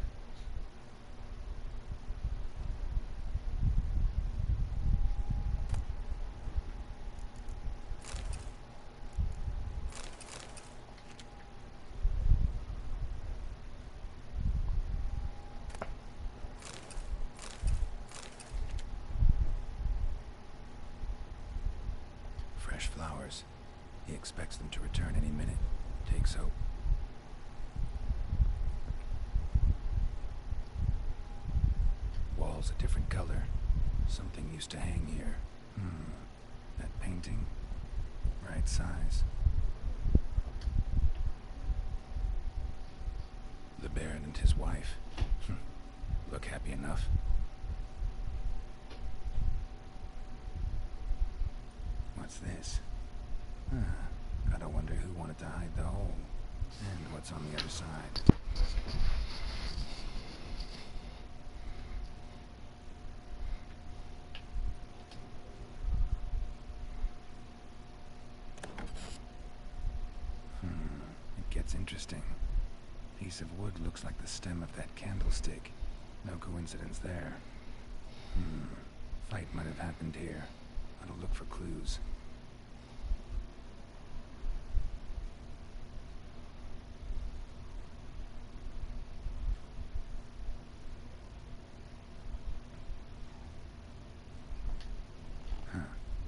Fresh flowers. He expects them to return any minute. Takes hope. Walls a different color. Something used to hang here. That painting? Right size. The Baron and his wife. Look happy enough. What's this? Gotta wonder who wanted to hide the hole. And what's on the other side. It gets interesting. Piece of wood looks like the stem of that candlestick. No coincidence there. Fight might have happened here. I'll look for clues.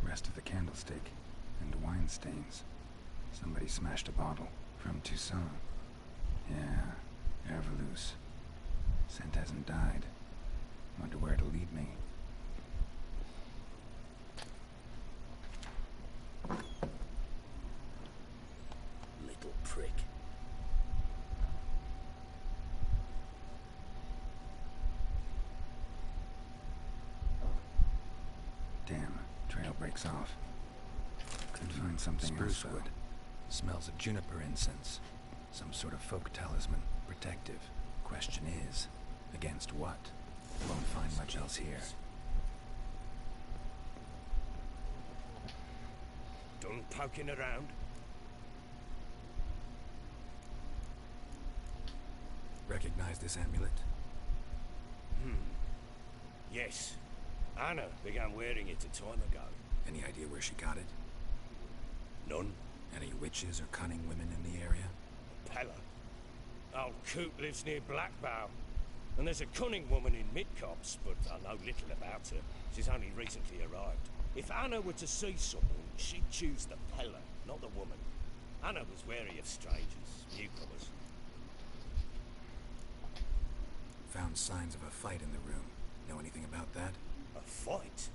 Rest of the candlestick. And wine stains. Somebody smashed a bottle. From Toussaint. Yeah, Herveloos. Scent hasn't died. Wonder where it'll lead me. Little prick. Damn, trail breaks off. Could find something else. Spruce wood. Smells of juniper incense. Some sort of folk talisman. Protective. Question is, against what? Won't find much else here. Done poking around? Recognize this amulet? Yes. Anna began wearing it a time ago. Any idea where she got it? None. Any witches or cunning women in the area? Pella. Old Coot lives near Blackbow. And there's a cunning woman in Midcopse, but I know little about her. She's only recently arrived. If Anna were to see someone, she'd choose the Pella, not the woman. Anna was wary of strangers, newcomers. Found signs of a fight in the room. Know anything about that? A fight?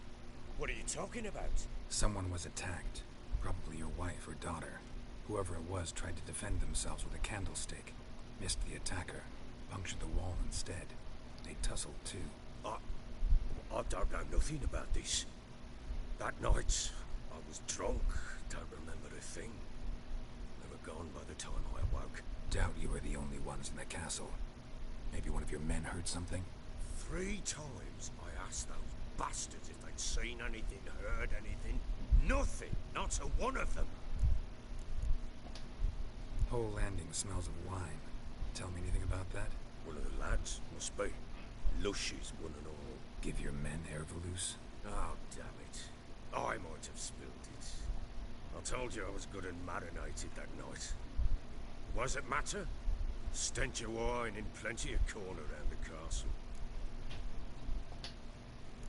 What are you talking about? Someone was attacked. Probably your wife or daughter. Whoever it was tried to defend themselves with a candlestick. Missed the attacker. Punctured the wall instead. They tussled too. I don't know nothing about this. That night, I was drunk. Don't remember a thing. They were gone by the time I awoke. Doubt you were the only ones in the castle. Maybe one of your men heard something? 3 times I asked those bastards if they'd seen anything, heard anything. Nothing. Not a one of them. Whole landing smells of wine. Tell me anything about that? One of the lads, must be. Lushes, one and all. Give your men Herveloos? Oh, damn it. I might have spilled it. I told you I was good and marinated that night. What does it matter? Stench of wine in plenty of corn around the castle.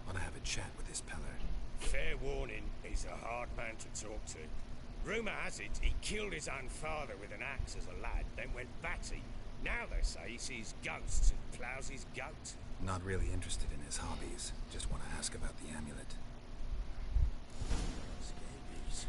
Want to have a chat with this Peller? Fair warning, he's a hard man to talk to. Rumour has it he killed his own father with an axe as a lad, then went batty. Now they say he sees ghosts and ploughs his goat. Not really interested in his hobbies. Just want to ask about the amulet. Scabies.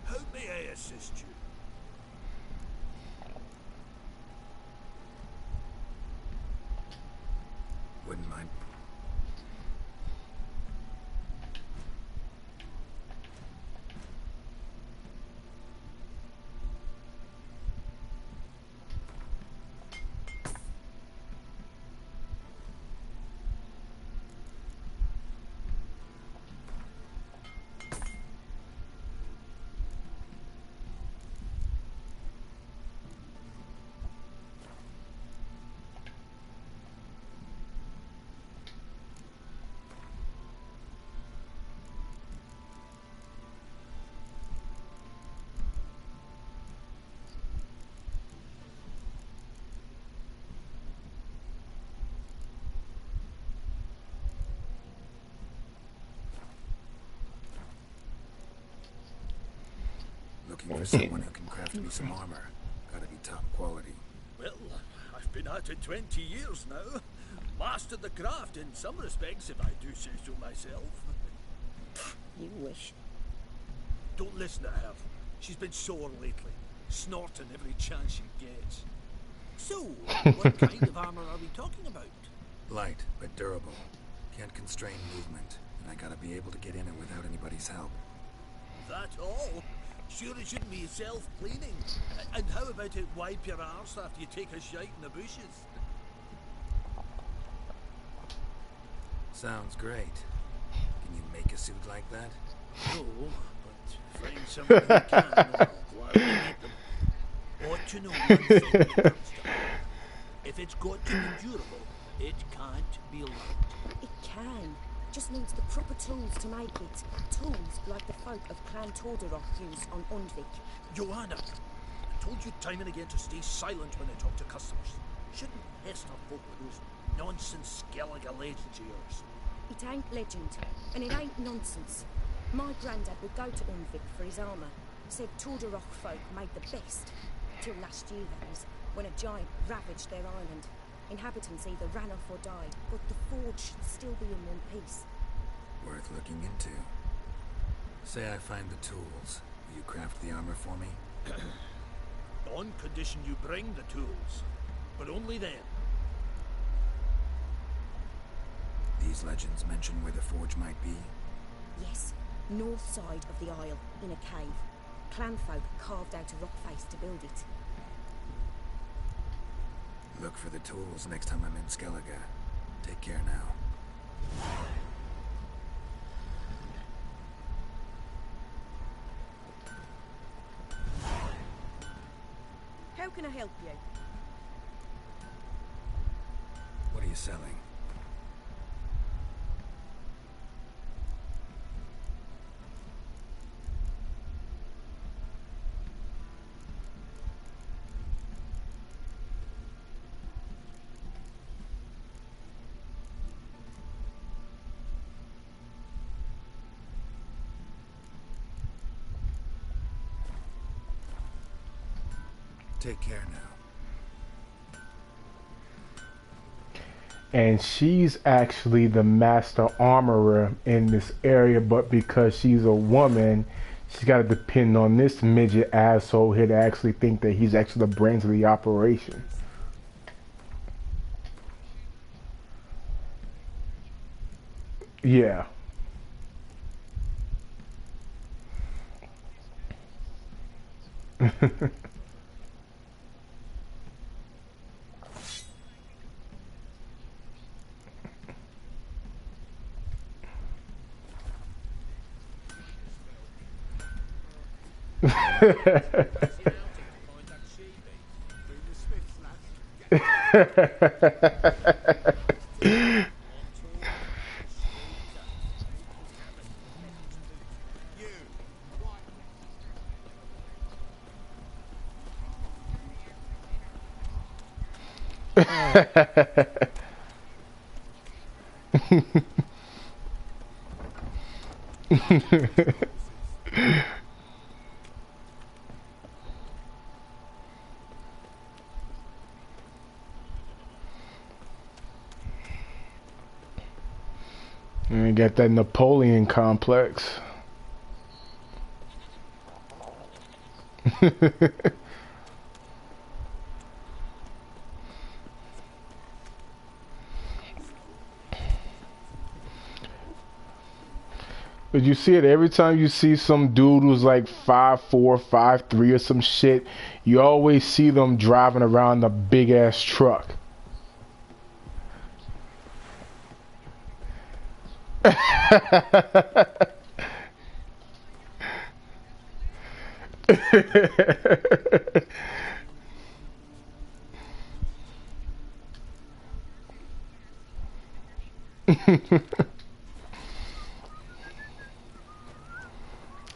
Who may I assist you? Wouldn't mind. Looking for someone who can craft me some armor. Gotta be top quality. Well, I've been at it 20 years now. Mastered the craft in some respects, if I do say so myself. You wish. Don't listen to her. She's been sore lately, snorting every chance she gets. So, what kind of armor are we talking about? Light, but durable. Can't constrain movement, and I gotta be able to get in it without anybody's help. That all? Sure it shouldn't be self-cleaning. And how about it wipe your arse after you take a shite in the bushes? Sounds great. Can you make a suit like that? No, but find someone who can while we make them. Ought to know one thing when it comes to it. If it's got to be durable, it can't be light. It can. Just needs the proper tools to make it. Tools like the folk of Clan Tordarroch use on Undvik. Joanna, I told you time and again to stay silent when I talk to customers. Shouldn't pester folk with those nonsense Skellige legends of yours. It ain't legend, and it ain't nonsense. My granddad would go to Undvik for his armour. Said Tordarroch folk made the best. Till last year, that is, when a giant ravaged their island. Inhabitants either ran off or died, but the forge should still be in one piece. Worth looking into. Say I find the tools. Will you craft the armor for me? On condition you bring the tools. But only then. These legends mention where the forge might be? Yes, north side of the isle, in a cave. Clanfolk carved out a rock face to build it. Look for the tools next time I'm in Skellige. Take care now. How can I help you? What are you selling? Take care now. And she's actually the master armorer in this area, but because she's a woman, she's got to depend on this midget asshole here to actually think that he's actually the brains of the operation. Yeah. And you got that Napoleon complex. But you see it every time you see some dude who's like 5'4", 5'3", or some shit. You always see them driving around a big ass truck.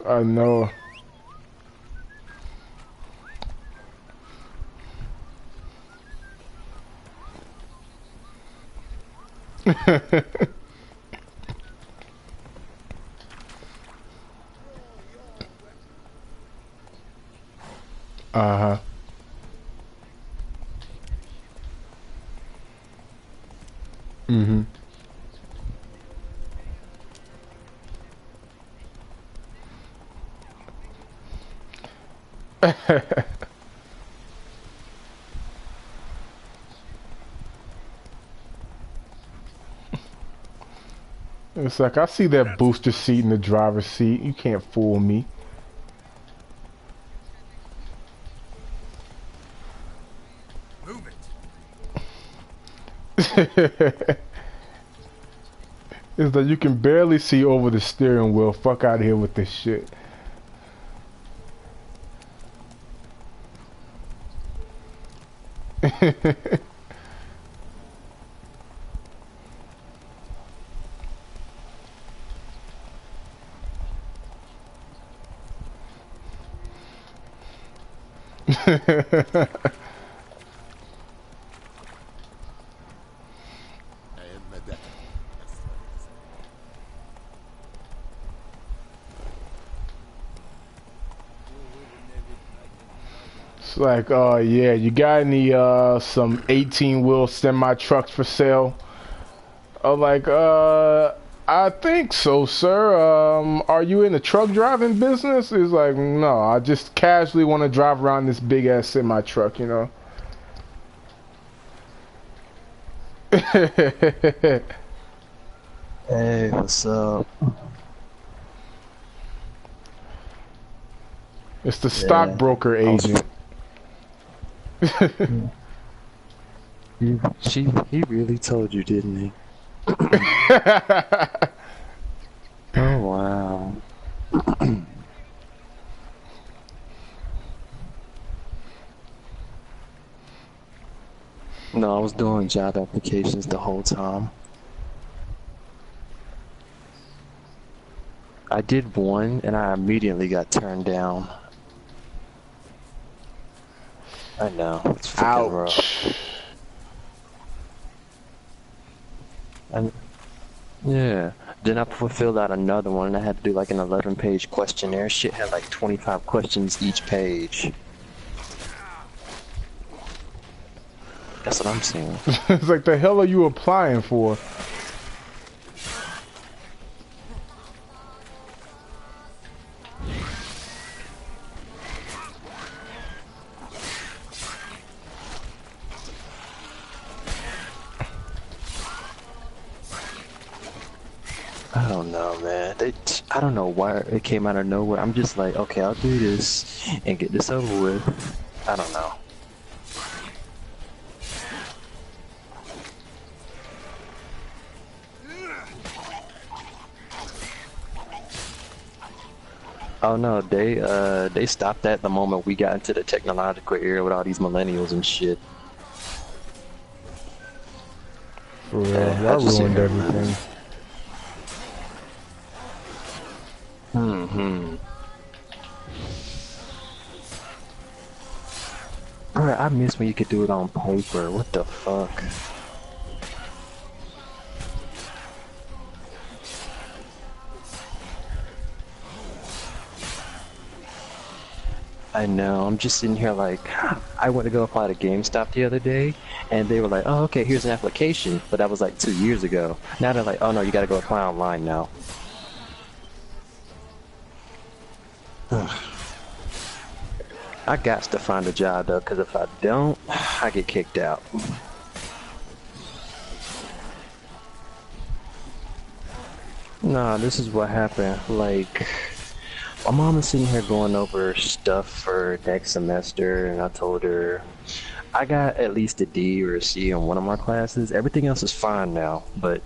I know. Uh-huh. Mm-hmm. It's like, I see that booster seat in the driver's seat. You can't fool me. Move It's like you can barely see over the steering wheel. Fuck out of here with this shit. It's like, oh yeah, you got any some 18-wheel semi trucks for sale? I'm like, I think so, sir. Are you in the truck driving business? He's like, no, I just casually want to drive around this big ass semi truck, you know. Hey, what's up? It's the stockbroker agent. He really told you, didn't he? Oh wow. No, I was doing job applications the whole time. I did one and I immediately got turned down. I know, it's freaking rough. And yeah, then I filled out another one and I had to do like an 11-page questionnaire. Shit had like 25 questions each page. That's what I'm seeing. It's like, the hell are you applying for? I don't know, man. I don't know why it came out of nowhere. I'm just like, okay, I'll do this and get this over with. I don't know. Oh no, they stopped that the moment we got into the technological era with all these millennials and shit. For real, that ruined everything. Bro, I miss when you could do it on paper. What the fuck? I know, I'm just sitting here like, I went to go apply to GameStop the other day, and they were like, oh, okay, here's an application, but that was like 2 years ago. Now they're like, oh no, you gotta go apply online now. I got to find a job though, because if I don't, I get kicked out. Nah, this is what happened. Like, my mom is sitting here going over stuff for next semester, and I told her I got at least a D or a C in one of my classes. Everything else is fine now, but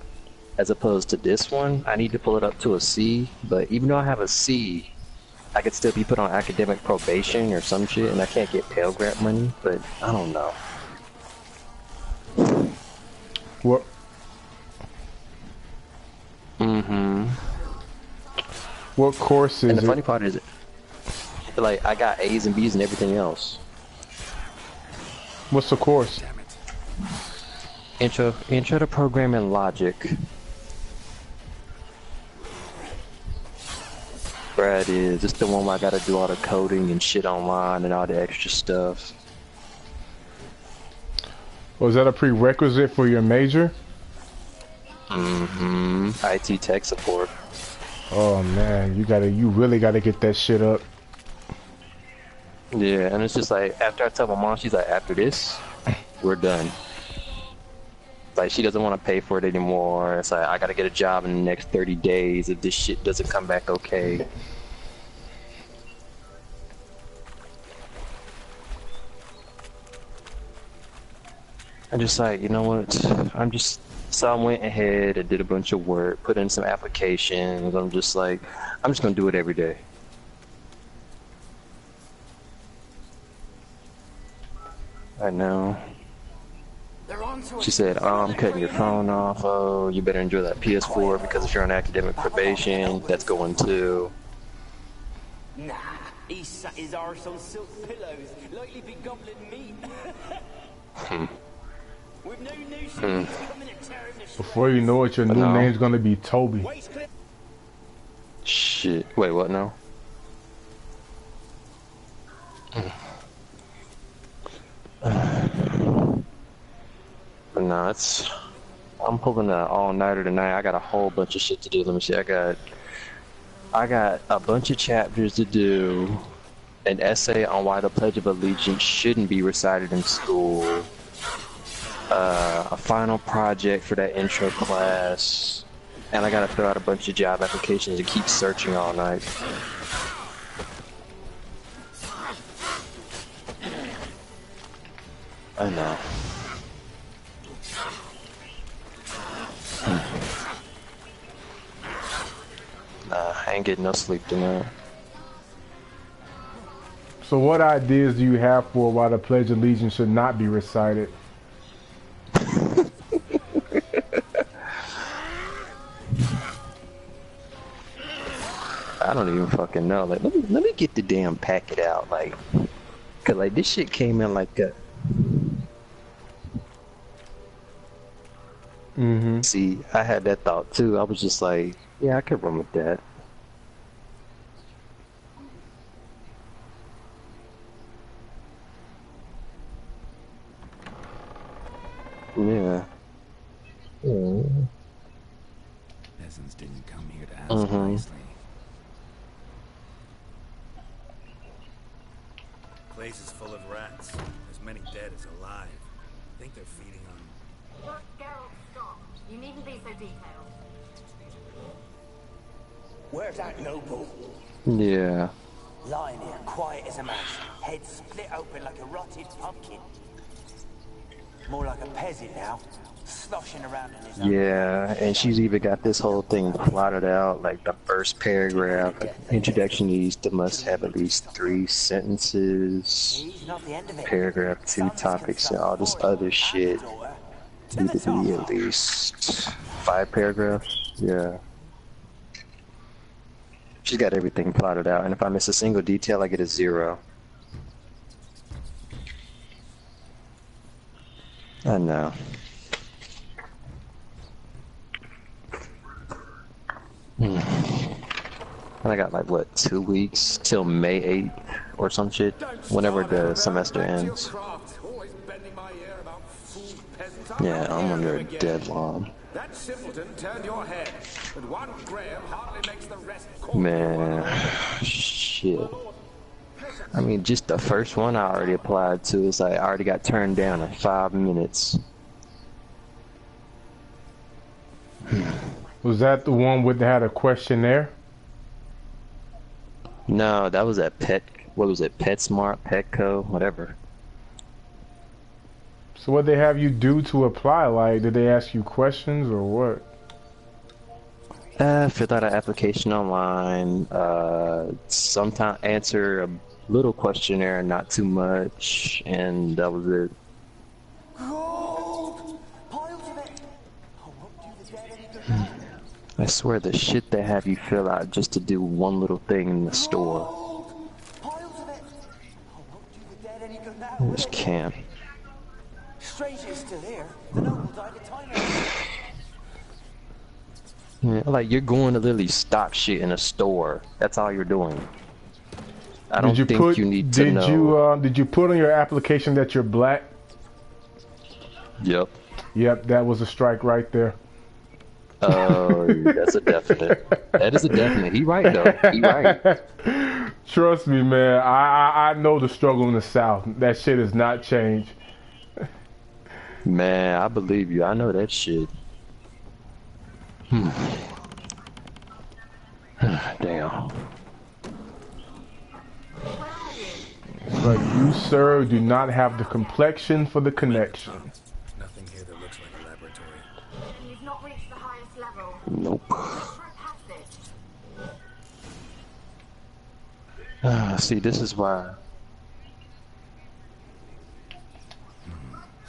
as opposed to this one, I need to pull it up to a C. But even though I have a C, I could still be put on academic probation or some shit, and I can't get Pell Grant money, but I don't know. What? What course is it? And the funny part is, like, I got A's and B's and everything else. What's the course? Intro to Programming Logic. Bro, grad is. It's the one where I gotta do all the coding and shit online and all the extra stuff. Was that a prerequisite for your major? Mm-hmm. IT tech support. Oh man, you really gotta get that shit up. Yeah, and it's just like, after I tell my mom, she's like, after this, we're done. Like, she doesn't want to pay for it anymore. It's like, I gotta get a job in the next 30 days if this shit doesn't come back okay. I'm just like, you know what? So I went ahead and did a bunch of work, put in some applications. I'm just like, I'm just gonna do it every day. I know. She said, oh, I'm cutting your phone off. Oh, you better enjoy that PS4 because if you're on academic probation, that's going too. Nah, he sat his arse on silk pillows, likely be gobbling meat. With no new coming to tear him to Before you know it, your new name's gonna be Toby. Shit. Wait, what now? But no, I'm pulling an all-nighter tonight. I got a whole bunch of shit to do. Let me see. I got a bunch of chapters to do, an essay on why the Pledge of Allegiance shouldn't be recited in school, a final project for that intro class, and I gotta throw out a bunch of job applications and keep searching all night. I know. Nah, I ain't getting no sleep tonight. So what ideas do you have for why the Pledge of Allegiance should not be recited? I don't even fucking know. Like, let me get the damn packet out. Like, cause like this shit came in like a. See, I had that thought too. I was just like, yeah, I could run with that. Yeah. Peasants didn't come here to ask nicely. Place is full of rats. As many dead as alive. I think they're feeding on... Geralt, stop. You needn't be so detailed. Where's that noble? Yeah. lying here, quiet as a mouse, head split open like a rotted pumpkin. More like a peasant now, sloshing around in his own. Yeah, and she's even got this whole thing plotted out, like the first paragraph. Introduction needs to must have at least 3 sentences. Paragraph 2 topics and all this other shit. Need to be at least 5 paragraphs. Yeah. She's got everything plotted out, and if I miss a single detail, I get a 0. I know. And I got like, what, 2 weeks till May 8th or some shit, whenever the semester ends. Yeah, I'm under a deadline. That simpleton turned your head, but one Graham hardly makes the rest. Man, shit. I mean, just the first one I already applied to is like I already got turned down in 5 minutes. Was that the one with had a questionnaire? No, that was at what was it, PetSmart, Petco, whatever. So what they have you do to apply? Like, did they ask you questions or what? Fill out an application online, sometime answer a little questionnaire, not too much, and that was it. I swear the shit they have you fill out just to do one little thing in the store. I just can't. Stranger is still here. The noble died a time ago. Yeah, like you're going to literally stock shit in a store. That's all you're doing. I don't think you need to know. Did you put on your application that you're black? Yep. Yep, that was a strike right there. Oh, that's a definite. That is a definite. He right though. He right. Trust me, man. I know the struggle in the South. That shit has not changed. Man, I believe you. I know that shit. Damn. But you, sir, do not have the complexion for the connection. Nothing here that looks like a laboratory. You've not reached the highest level. Nope. See, this is why.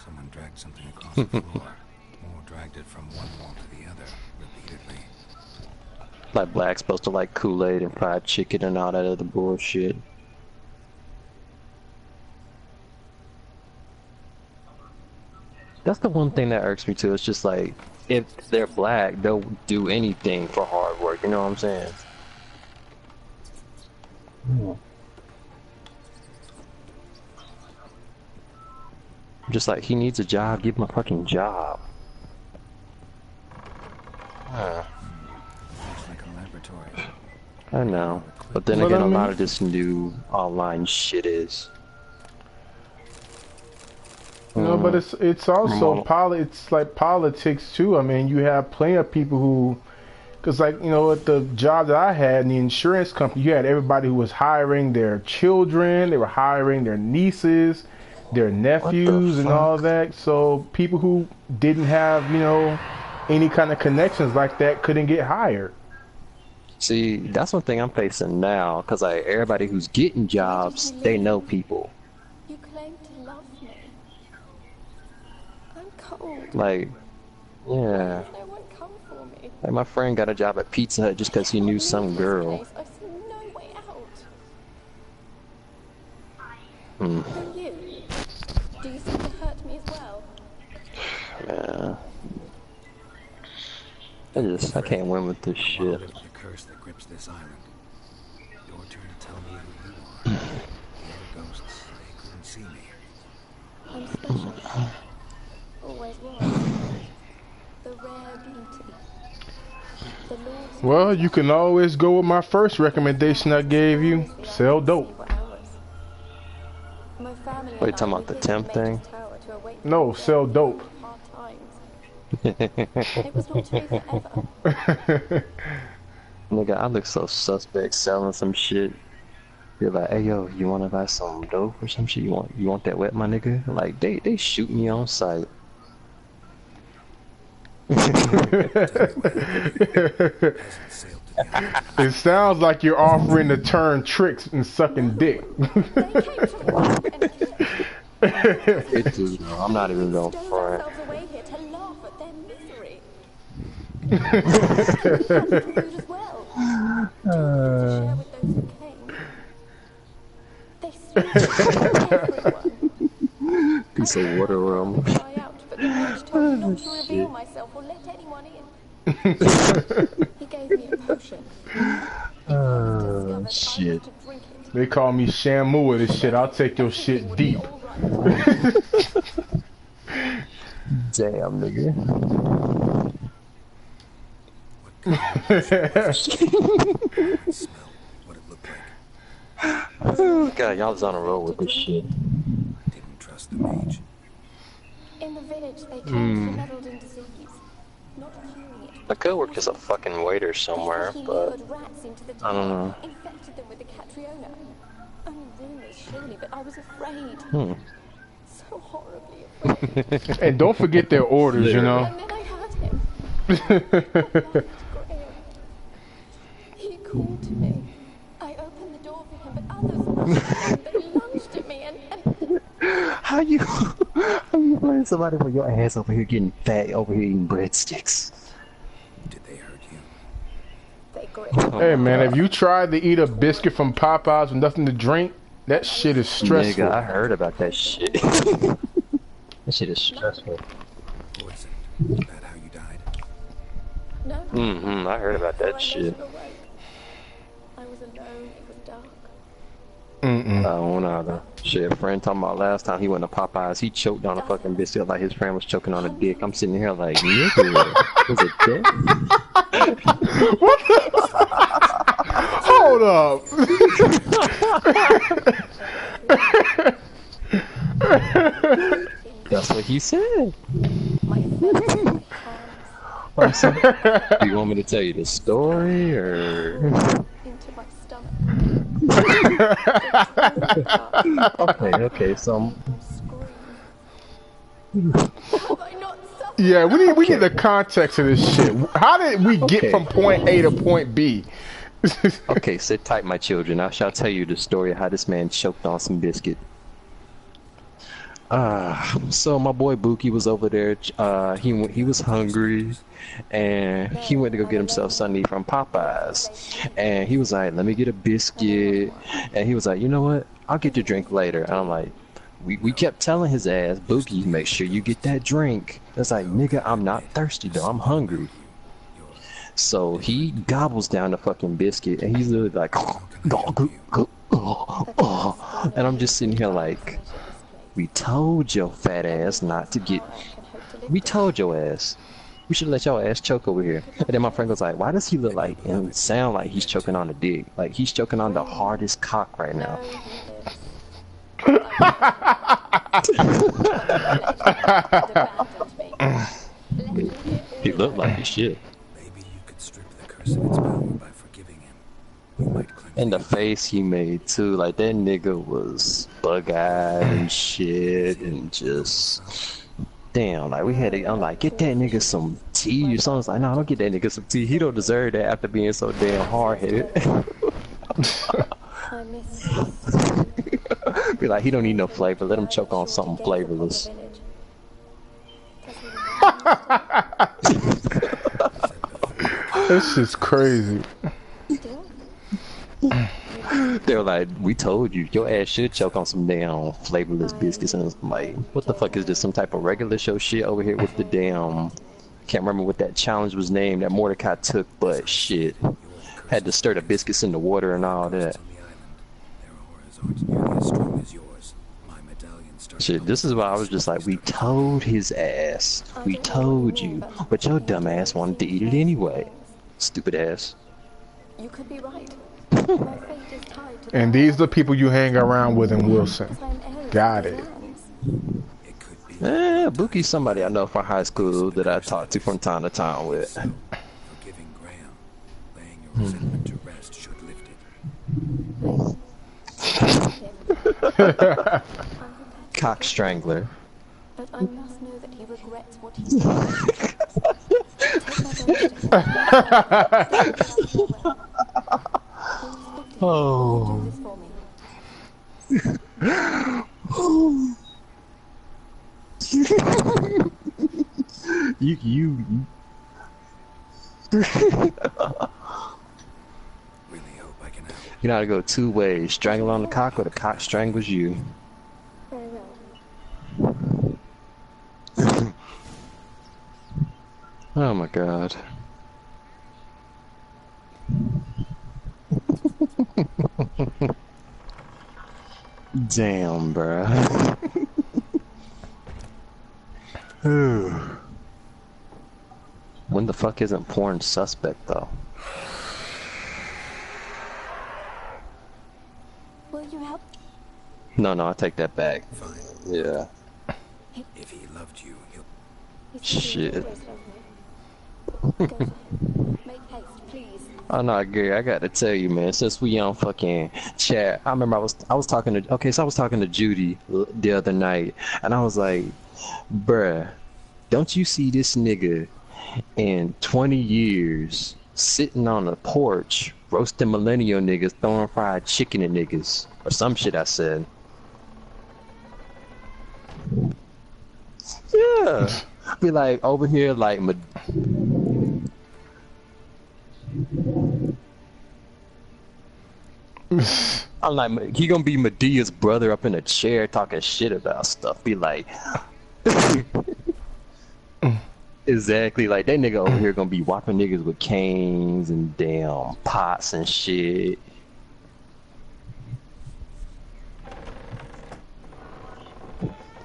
Someone dragged something across the floor. Or dragged it from one wall to the other, repeatedly. Like Black's supposed to like Kool-Aid and fried chicken and all that other bullshit. That's the one thing that irks me too. It's just like, if they're black, they'll do anything for hard work. You know what I'm saying? Just like, he needs a job, give him a fucking job. Looks like a laboratory. I know. But then again, a lot of this new online shit is. You know, but it's also it's like politics too. I mean, you have plenty of people who, because like, you know, at the job that I had in the insurance company, you had everybody who was hiring their children, they were hiring their nieces, their nephews, and all that. So people who didn't have, you know, any kind of connections like that couldn't get hired. See, that's one thing I'm facing now, because like everybody who's getting jobs, they know people. You claim to love me. I'm cold. Like, yeah. No one come for me. Like my friend got a job at Pizza Hut just because he knew some girl. I see no way out. Hmm. And you? Do you think to hurt me as well? Man. I can't win with this shit. The curse that grips this island. Your turn to tell me who you are. The other ghosts, they couldn't see me. I'm special. Always was. The rare beauty. The Lord's Well, you can always go with my first recommendation I gave you. Sell dope. My family Wait, talking about the temp thing? No, sell dope. It was not to be forever. Nigga, I look so suspect selling some shit. You're like, hey yo, you wanna buy some dope or some shit? You want that wet, my nigga? Like they shoot me on sight. It sounds like you're offering to turn tricks and sucking dick. It is, no, I'm not even going for it. Piece of water room. Not to reveal myself or let anyone in. He gave me a potion. Oh shit. They call me Shamu with this shit. I'll take your shit deep. Damn, nigga. Oh god, y'all was on a roll with this shit. Didn't trust the mage. In the village, they claimed he meddled in disease. Not curing it. I could work as a fucking waiter somewhere, but I don't know. Infected them with the Catriona. Only rumors, surely, but I was afraid. So horribly afraid. And don't forget their orders, you know. And then I heard him. He called to me. I opened the door for him, but others they lunged at me and How you blame somebody for your ass over here getting fat, over here eating breadsticks? Did they hurt you? They gripped. Hey man, have you tried to eat a biscuit from Popeyes with nothing to drink? That shit is stressful. Nigga, I heard about that shit. That shit is stressful. Poison. Is that how you died? No. I heard about that shit. I was alone, it was dark. I don't know. Shit, a friend talking about last time he went to Popeyes, he choked on a fucking biscuit like his friend was choking on a dick. I'm sitting here like, nigga, was it dick? What the? Hold up. That's what he said. Do you want me to tell you the story or? Into my stomach. Okay, so. Yeah, we need the context of this shit. How did we get from point A to point B? Okay, sit tight, my children. I shall tell you the story of how this man choked on some biscuit. So my boy Buki was over there. He was hungry, and he went to go get himself something from Popeyes. And he was like, "Let me get a biscuit." And he was like, "You know what? I'll get your drink later." And I'm like, we kept telling his ass, "Buki, make sure you get that drink." It's like, nigga, I'm not thirsty though. I'm hungry. So he gobbles down the fucking biscuit, and he's literally like, and I'm just sitting here like, we told your fat ass not to get. We told your ass. We should let your ass choke over here. And then my friend was like, why does he look like and sound like he's choking on a dick? Like he's choking on the hardest cock right now. He looked like he should. Maybe you could strip the curse of its power by forgiving him. You might cleanse And the face he made too, like that nigga was bug-eyed and shit, and just damn, like we had to, I'm like, get that nigga some tea or something. I was like, no, don't get that nigga some tea. He don't deserve that after being so damn hard-headed. Be like, he don't need no flavor. Let him choke on something flavorless. This is crazy. They were like, we told you, your ass should choke on some damn flavorless biscuits. And I'm like, what the fuck is this? Some type of regular show shit over here with the damn, can't remember what that challenge was named that Mordecai took, but shit, had to stir the biscuits in the water and all that. Shit, this is why I was just like, we told his ass, we told you, but your dumb ass wanted to eat it anyway. Stupid ass. You could be right. And these are the people you hang around with in Wilson. Got it. Buki's somebody I know from high school that I talk to from time to time with. Forgiving Graham, laying your resentment to rest should lift it. Cock strangler. But I must know that he regrets what he did. Oh. you. Really hope I can help. You gotta go two ways: strangle on the cock, or the cock strangles you. Very well. Oh my god. Damn, bruh. When the fuck isn't porn suspect though? Will you help? No, I take that back. Fine. Yeah. If he loved you, he'll... Shit. Make haste, please. Oh no, Gary, I got to tell you, man. Since we on fucking chat, I remember I was talking to I was talking to Judy the other night, and I was like, bruh, don't you see this nigga in 20 years sitting on the porch roasting millennial niggas, throwing fried chicken at niggas, or some shit I said. Yeah, be like over here like. I'm like, he gonna be Medea's brother up in a chair talking shit about stuff. Be like, Exactly, like that nigga over here gonna be whopping niggas with canes and damn pots and shit.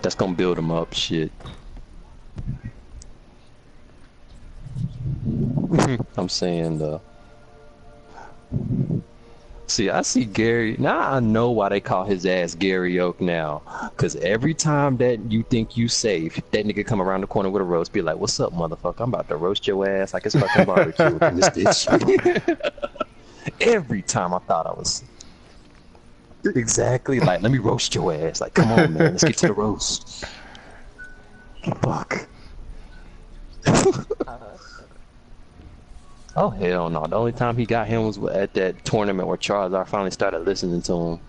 That's gonna build him up, shit. I'm saying though. See, I see Gary now. I know why they call his ass Gary Oak now. Cause every time that you think you safe, that nigga come around the corner with a roast, be like, "What's up, motherfucker? I'm about to roast your ass like it's fucking barbecue in this bitch." Every time I thought I was exactly like, "Let me roast your ass." Like, come on, man, let's get to the roast. Fuck. Oh hell no! The only time he got him was at that tournament where Charizard finally started listening to him.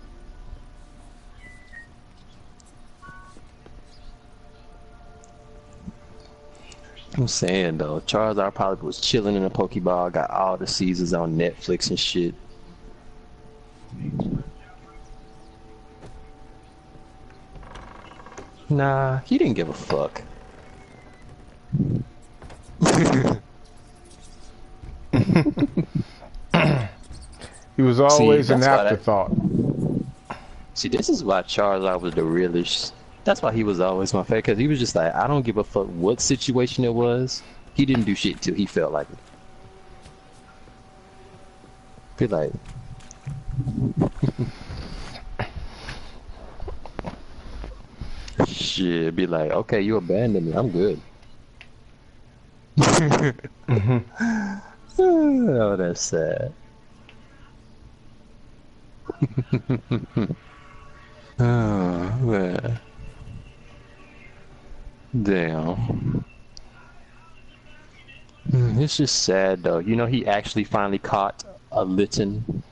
I'm saying though, Charizard probably was chilling in a Pokeball, got all the seasons on Netflix and shit. Nah, he didn't give a fuck. He was always an afterthought. See, this is why Charizard was the realest. That's why he was always my favorite, because he was just like, I don't give a fuck what situation it was. He didn't do shit till he felt like it. Be like... shit, be like, okay, you abandoned me, I'm good. Oh, that's sad. Oh, man. Damn. It's just sad, though. You know, he actually finally caught a Litten.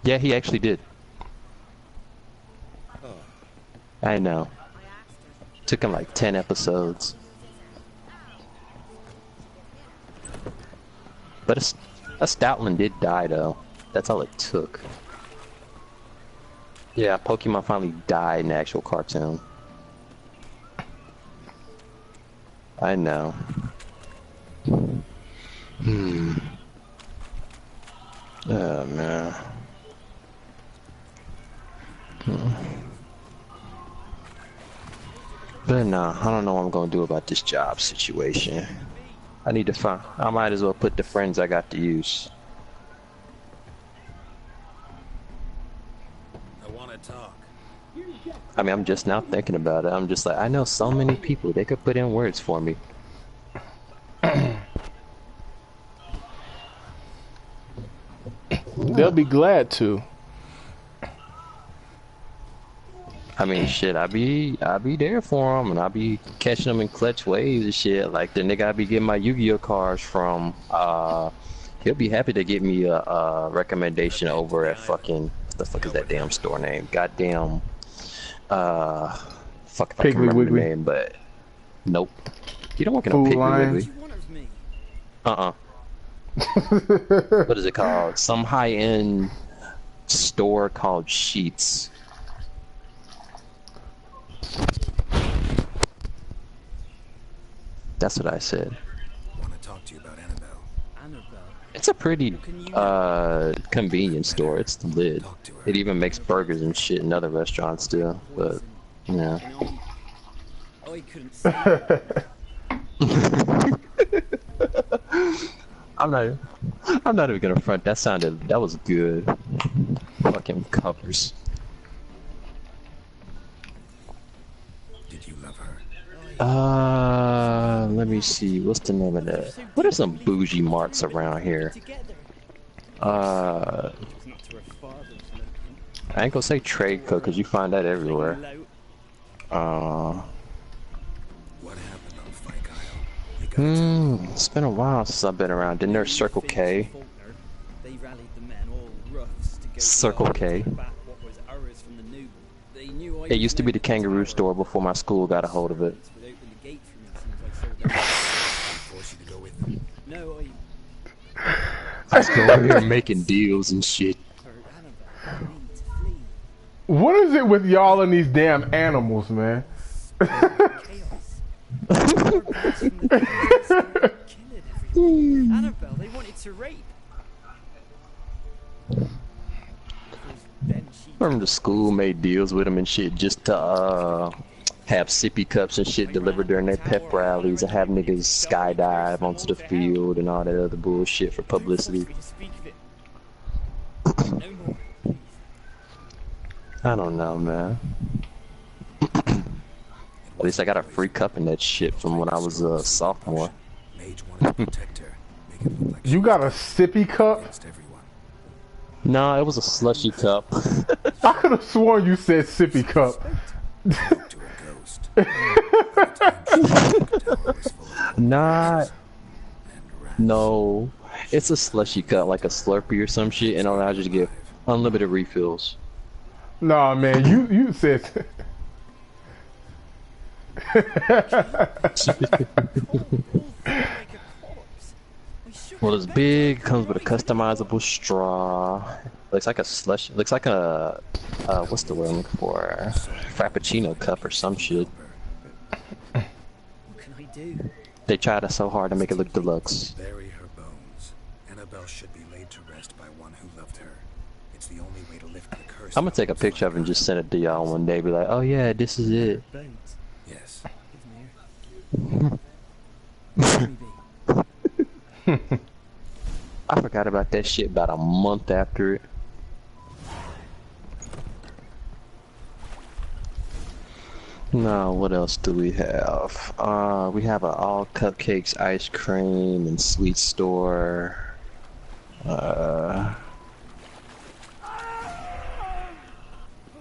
Yeah, he actually did. I know. Took him like 10 episodes. But a Stoutland did die, though. That's all it took. Yeah, Pokemon finally died in the actual cartoon. I know. Oh, man. But nah, I don't know what I'm gonna do about this job situation. I need to find... I might as well put the friends I got to use. I want to talk. I mean, I'm just now thinking about it. I'm just like, I know so many people. They could put in words for me. They'll be glad to. I mean, shit, I be there for them, and I be catching them in clutch waves and shit. Like the nigga I be getting my Yu-Gi-Oh cards from, he'll be happy to get me a recommendation over at fucking, what the fuck is that damn store name? Goddamn, fuck if I can remember the name, but nope. You don't work in a Piggly Wiggly. What is it called? Some high-end store called Sheets. That's what I said. I want to talk to you about Annabelle. It's a pretty convenience store. It's lit. It even makes burgers and shit in other restaurants too. But yeah. I couldn't see. I'm not even gonna front. That was good. Fucking covers. Did you love her? Let me see. What's the name of that? What are some bougie marks around here? I ain't gonna say trade cook because you find that everywhere. What happened on Fike Isle? It's been a while since I've been around. Didn't there Circle K? Circle K. It used to be the kangaroo store before my school got a hold of it. I was going here making deals and shit. What is it with y'all and these damn animals, man? Annabelle, they wanted to rape. Remember the school made deals with them and shit just to have sippy cups and shit delivered during their pep rallies and have niggas skydive onto the field and all that other bullshit for publicity. I don't know, man. At least I got a free cup in that shit from when I was a sophomore. You got a sippy cup? No, it was a slushy cup. I could have sworn you said sippy cup. Not. No. It's a slushy cup, like a Slurpee or some shit, and it allows you to get unlimited refills. Nah, man, you said. Well, it's big, comes with a customizable straw. Looks like a slush. Looks like a what's the word I'm looking for? Frappuccino cup or some shit. What can I do? They tried so hard to make it look deluxe. Bury her bones. Annabelle should be laid to rest by one who loved her. It's the only way to lift the curse. I'm gonna take a picture of it and just send it to y'all one day. Be like, oh yeah, this is it. Yes. I forgot about that shit about a month after it. Now, what else do we have? We have an all cupcakes, ice cream, and sweet store. No,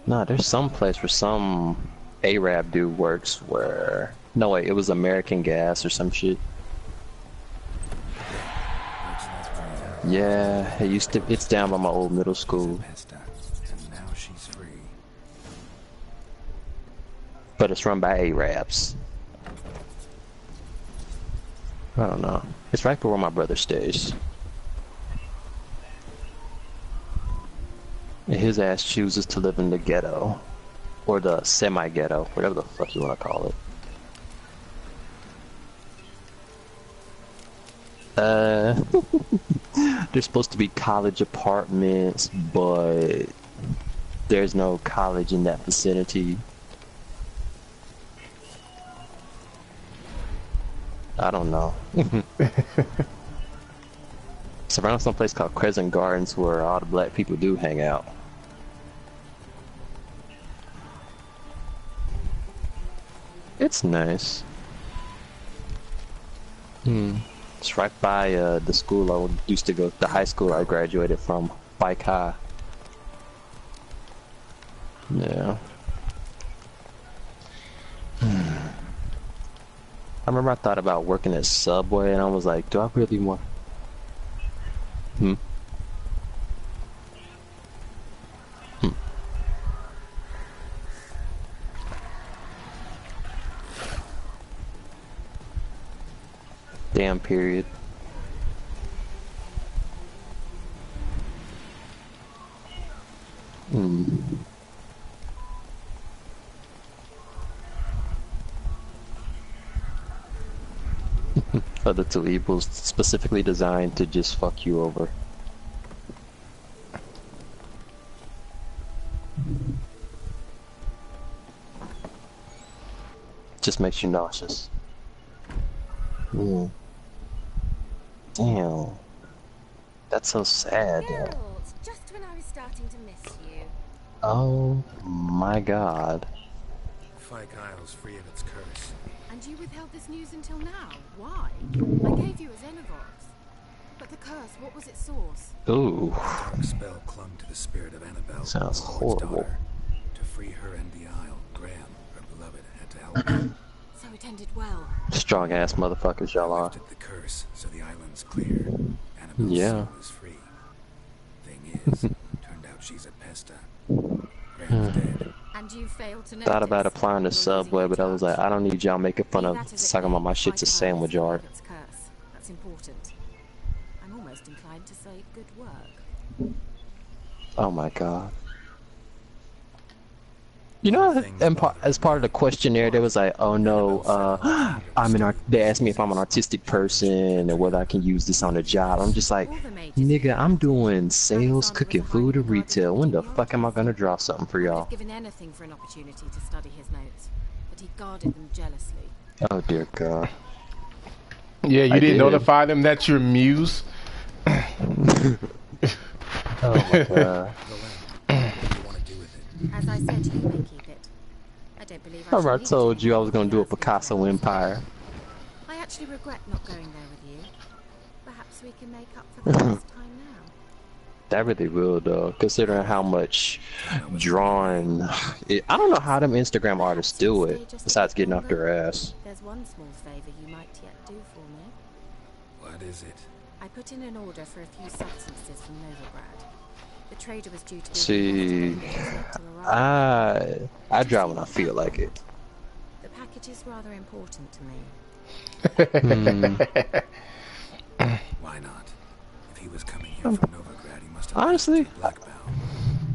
there's some place where some Arab dude works where... No, wait, it was American Gas or some shit. Yeah, it used to. It's down by my old middle school. And now she's free. But it's run by Arabs. I don't know. It's right by where my brother stays. And his ass chooses to live in the ghetto. Or the semi-ghetto, whatever the fuck you want to call it. There's supposed to be college apartments, but there's no college in that vicinity. I don't know. It's around some place called Crescent Gardens where all the black people do hang out. It's nice. It's right by the school I used to go, the high school I graduated from, Bike High. Yeah. I remember I thought about working at Subway and I was like, do I really want... Damn period. Other two evils specifically designed to just fuck you over. Just makes you nauseous. Damn. That's so sad. Geralt, just when I was starting to miss you. Oh my god. Fyke Isle's free of its curse. And you withheld this news until now. Why? I gave you a Xenovox. But the curse, what was its source? Ooh. A dark spell clung to the spirit of Annabelle. Sounds horrible. Daughter. To free her and the Isle, Graham, her beloved, had to help her. So it ended well. Strong ass motherfuckers y'all are. Lifted the curse, so the island's clear. Annabelle's soul is free. Thing is, turned out she's a pesta. Graham's dead. And you failed to Thought about applying to Subway, but I was like, I don't need y'all making fun of talking about my shit's a sandwich art. That's important. I'm almost inclined to say good work. Oh my god. You know, as part of the questionnaire, they was like, "Oh no, they asked me if I'm an artistic person and whether I can use this on a job." I'm just like, nigga, I'm doing sales, cooking food, or retail. When the fuck am I gonna draw something for I would y'all? have given anything for an opportunity to study his notes, but he guarded them jealously. Oh dear God. Yeah, you I didn't did. notify them that you're Muse. Oh my God. As I said, you may keep it. I don't believe I Remember I shall need told it you I anymore was gonna do a Picasso empire. I actually regret not going there with you. Perhaps we can make up for the lost time now. That really will though, considering how much drawing. I don't know how them Instagram artists do it, besides getting off their ass. There's one small favor you might yet do for me. What is it? I put in an order for a few substances from Novigrad. The trader was due to be See, I draw when I feel like it. The package is rather important to me. Why not? If he was coming here from Novigrad, he must have Honestly, blackbound.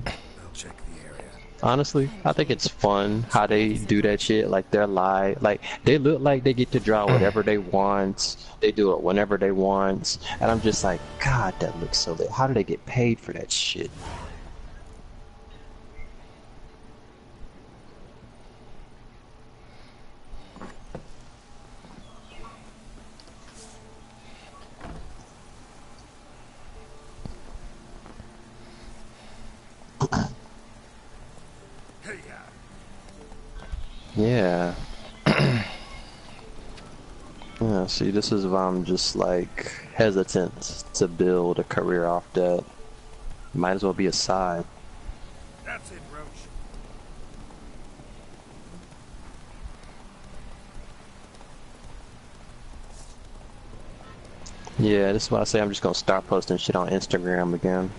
They'll check the area. Honestly, I think it's fun how they do that shit. Like they're live, like they look like they get to draw whatever they want. They do it whenever they want, and I'm just like, God, that looks so lit. How do they get paid for that shit? Yeah. Yeah, see, this is why I'm just like hesitant to build a career off that. Might as well be a side. That's it, Roach. Yeah, this is why I say I'm just gonna start posting shit on Instagram again.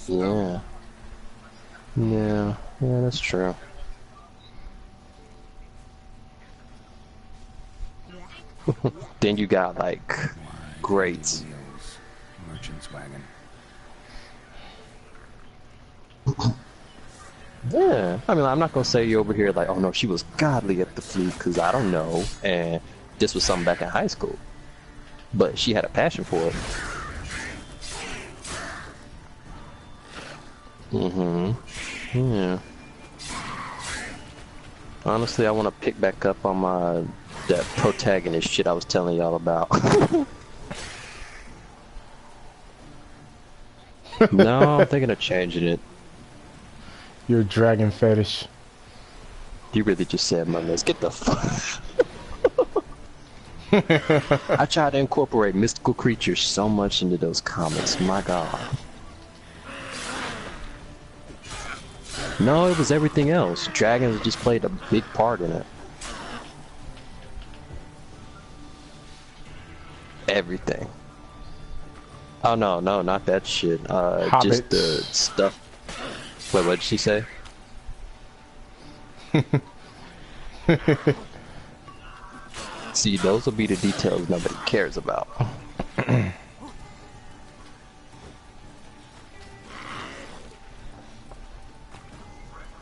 Yeah. Yeah, that's true. Then you got like grades. Merchant's wagon. Yeah, I mean, I'm not gonna say you over here like, oh no, she was godly at the flute, because I don't know, and this was something back in high school, but she had a passion for it. Yeah. Honestly, I want to pick back up on that protagonist shit I was telling y'all about. No, I'm thinking of changing it. Your dragon fetish. You really just said, my let's get the fuck. I tried to incorporate mystical creatures so much into those comics, my god. No, it was everything else. Dragons just played a big part in it. Everything. Oh no, not that shit. Just the stuff. Wait, what did she say? See, those will be the details nobody cares about.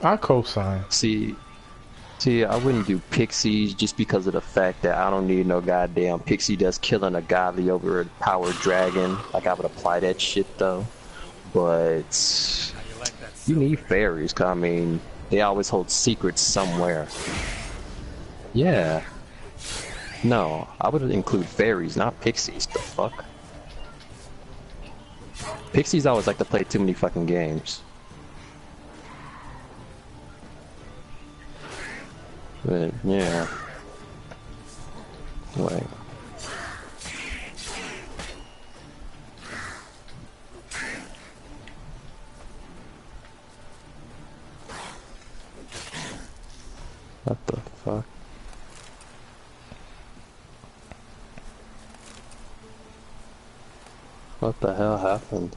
I co-sign. See, I wouldn't do pixies just because of the fact that I don't need no goddamn pixie dust killing a godly overpowered dragon. Like, I would apply that shit though. But you need fairies, 'cause I mean, they always hold secrets somewhere. Yeah. No, I would include fairies, not pixies. The fuck? Pixies always like to play too many fucking games. But, yeah. Wait. What the fuck? What the hell happened?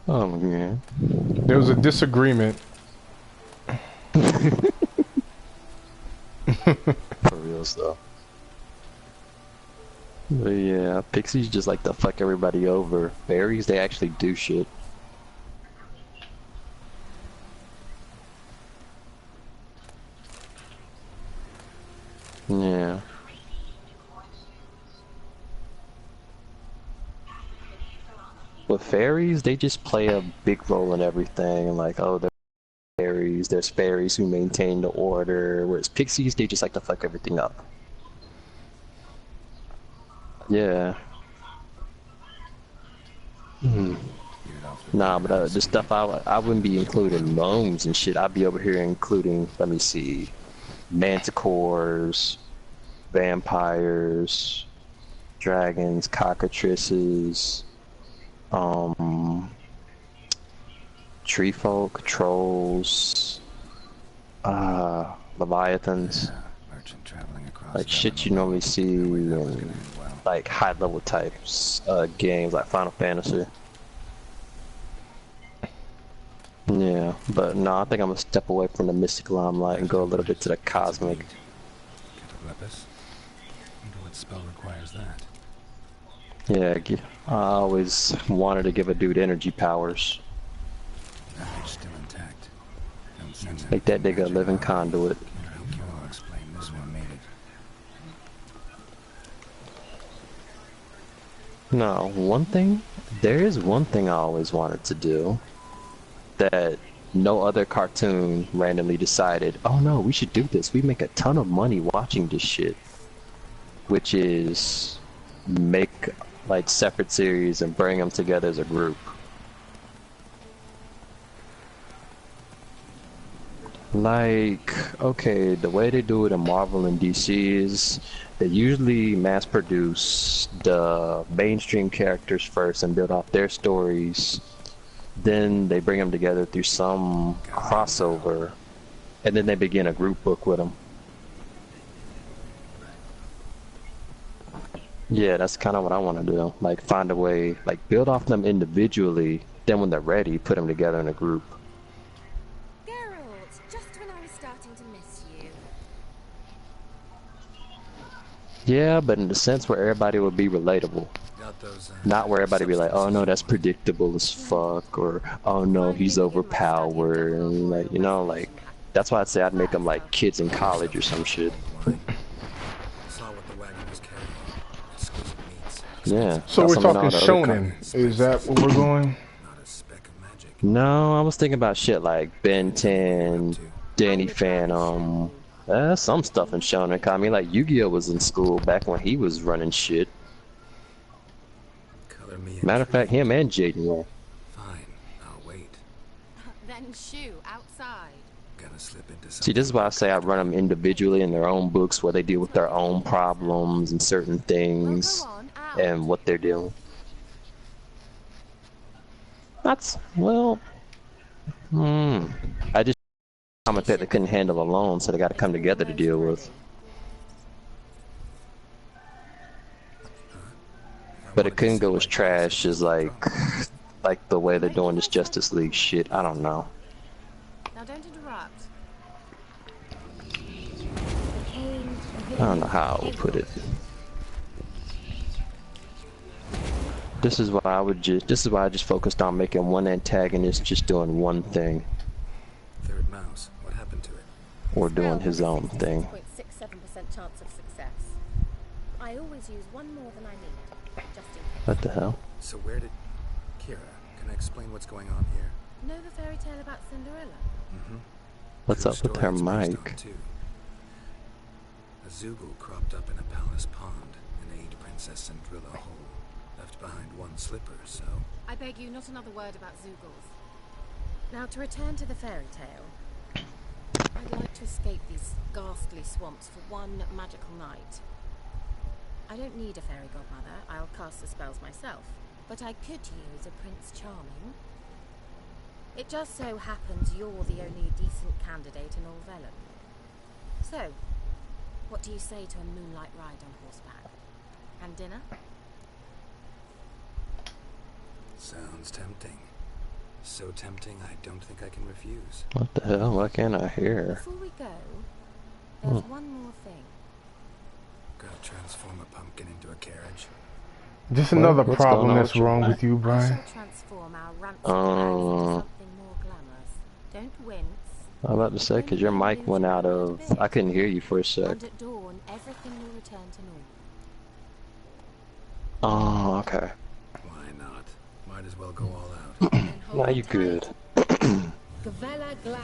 Oh man. There was a disagreement. For real else though. But yeah, pixies just like to fuck everybody over. Fairies, they actually do shit. Yeah. With fairies, they just play a big role in everything. Like, oh, they're fairies. There's fairies who maintain the order. Whereas pixies, they just like to fuck everything up. Yeah. Nah, but the stuff I wouldn't be including gnomes and shit. I'd be over here including, let me see, manticores, vampires, dragons, cockatrices, tree folk, trolls, leviathans, like shit you normally see in like high level types games like Final Fantasy. Yeah, but no, I think I'm gonna step away from the mystical limelight and go a little bit to the cosmic. Lepus? I wonder what spell requires that. Yeah, I always wanted to give a dude energy powers. That edge still intact. Don't sense Make that nigga a living conduit. I'll explain this one made it. No, there is one thing I always wanted to do that no other cartoon randomly decided, oh no, we should do this. We make a ton of money watching this shit. Which is make like separate series and bring them together as a group. Like, okay, the way they do it in Marvel and DC is they usually mass produce the mainstream characters first and build off their stories. Then they bring them together through some crossover, and then they begin a group book with them. Yeah, that's kind of what I want to do. Like, find a way, like, build off them individually, then when they're ready, put them together in a group. Geralt, just when I was starting to miss you. Yeah, but in the sense where everybody would be relatable. Not where everybody be like, oh no, that's predictable as fuck, or oh no, he's overpowered, and like, you know, like, that's why I'd say I'd make them like kids in college or some shit. Yeah. So we're talking shonen. Is that what we're going? No, I was thinking about shit like Ben 10, Danny Phantom. Some stuff in shonen. I mean, like Yu-Gi-Oh was in school back when he was running shit. Matter of fact, him and Jaden were. Fine, I'll wait. Then shoo, outside. Gonna slip into See, this is why I say I run them individually in their own books where they deal with their own problems and certain things and what they're doing. That's, well, I just comment that they couldn't handle alone, so they got to come together to deal with. But it couldn't go as trash as like the way they're doing this Justice League shit. I don't know. Now don't interrupt. I don't know how I would put it. This is why I just focused on making one antagonist just doing one thing. Third mouse. What happened to it? Or doing his own thing. 0.67% chance of success. I always use one more than I need. Just in case. What the hell? So where did... Kira, can I explain what's going on here? Know the fairy tale about Cinderella? Mm-hmm. What's up with her mic? A Zoogle cropped up in a palace pond and ate Princess Cinderella whole. Left behind one slipper, so... I beg you, not another word about Zoogles. Now, to return to the fairy tale, I'd like to escape these ghastly swamps for one magical night. I don't need a fairy godmother, I'll cast the spells myself, but I could use a Prince Charming. It just so happens you're the only decent candidate in all Vellum. So, what do you say to a moonlight ride on horseback? And dinner? Sounds tempting. So tempting, I don't think I can refuse. What the hell? Why can't I hear? Before we go, there's one more thing. Gotta transform a pumpkin into a carriage. Just another what's problem going on that's with you? wrong with you, I Brian. shall transform our rancid lives into something more glamorous. Don't wince. I'm about to say, because your mic went out of... I couldn't hear you for a sec. And at dawn, everything will return to normal. Oh, okay. Why not? Might as well go all out. Now you good. Gavella Glan.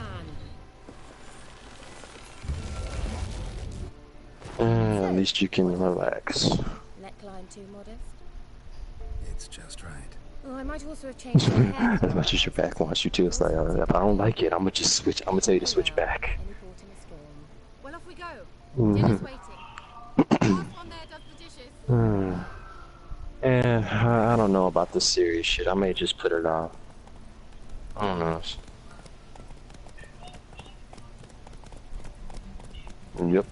At least you can relax. Neckline too modest? It's just right. Oh, I might also have changed my hair. As much as your back wants you to, it's like, if I don't like it, I'm gonna just switch. I'm gonna tell you to switch back. Any port in a storm. Well, off we go. Mhm. Dinner's waiting. Last one there does the dishes. And I don't know about this serious shit. I may just put it off. I don't know. Yep.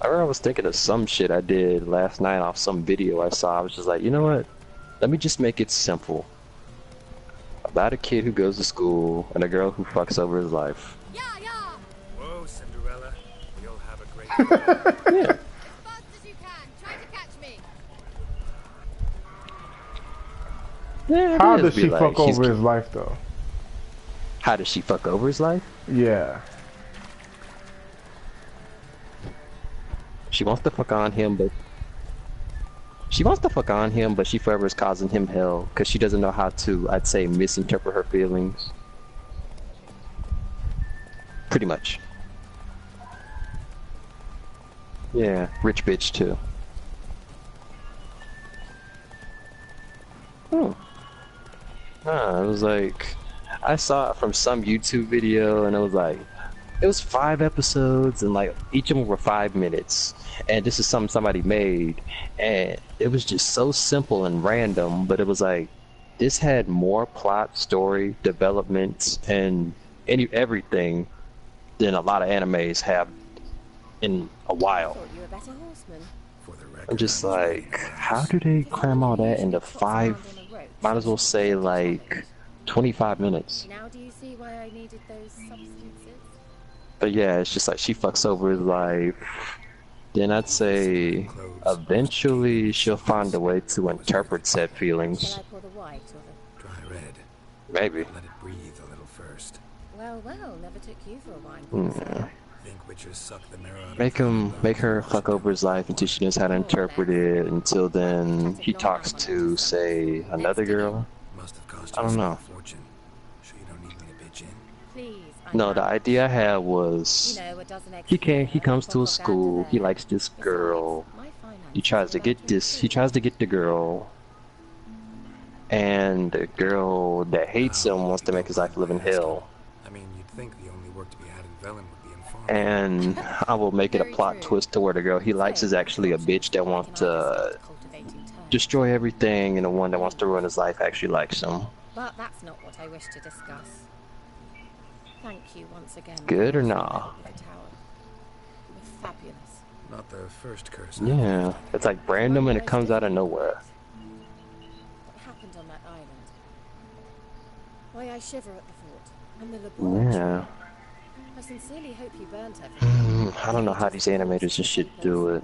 I was thinking of some shit I did last night off some video I saw. I was just like, you know what? Let me just make it simple. About a kid who goes to school and a girl who fucks over his life. Whoa, Cinderella. You'll have a great Yeah. Yeah, How does she fuck over his life, though? How does she fuck over his life? Yeah. She wants to fuck on him, but she forever is causing him hell because she doesn't know how to, I'd say, misinterpret her feelings. Pretty much. Yeah, rich bitch too. Oh. It was like, I saw it from some YouTube video and it was like, it was 5 episodes and like each of them were 5 minutes, and this is something somebody made, and it was just so simple and random, but it was like this had more plot, story, development, and everything than a lot of animes have in a while. I'm just like, how do they cram all that into 5, might as well say like 25 minutes? Now do you see why I needed those substances? But yeah, it's just like she fucks over his life. Then I'd say eventually she'll find a way to interpret said feelings. Shall I pour the white or the... Dry red. Maybe. Let it breathe a little first. Well, never took you for a wine. Yeah. Think witches suck the marrow out of Make her fuck over his life until she knows how to interpret it. Until then, he talks to, say, another girl. Must have cost I don't know. a fortune. Sure you don't need me to pitch in? Please. No, the idea I had was he comes to a school, he likes this girl, he tries to get the girl, and the girl that hates him wants to make his life live in hell. I mean, you'd think the only work to be had in Velen would be in farm. And I will make it a plot twist to where the girl he likes is actually a bitch that wants to destroy everything, and the one that wants to ruin his life actually likes him. But that's not what I wish to discuss. Thank you once again. Good or nah? Fabulous. Not the first curse. Yeah, it's like random and it comes out of nowhere. What happened on that island? Why I shiver at the thought. And the laboratory. Yeah. I sincerely hope you burnt everything. I don't know how these animators and shit do it.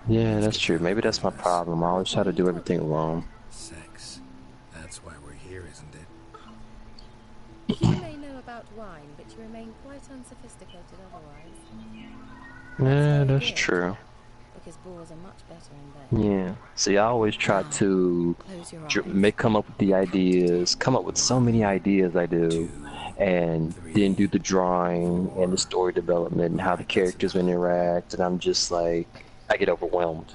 Yeah, that's true. Maybe that's my problem. I always try to do everything alone. Sex. That's why we're here, isn't it? You may know about wine, but you remain quite unsophisticated otherwise. Yeah, that's true. Because boars are much better in bed. Yeah. See, I always try to come up with the ideas, come up with so many ideas I do, and then do the drawing and the story development and how the characters interact, and I'm just like, I get overwhelmed.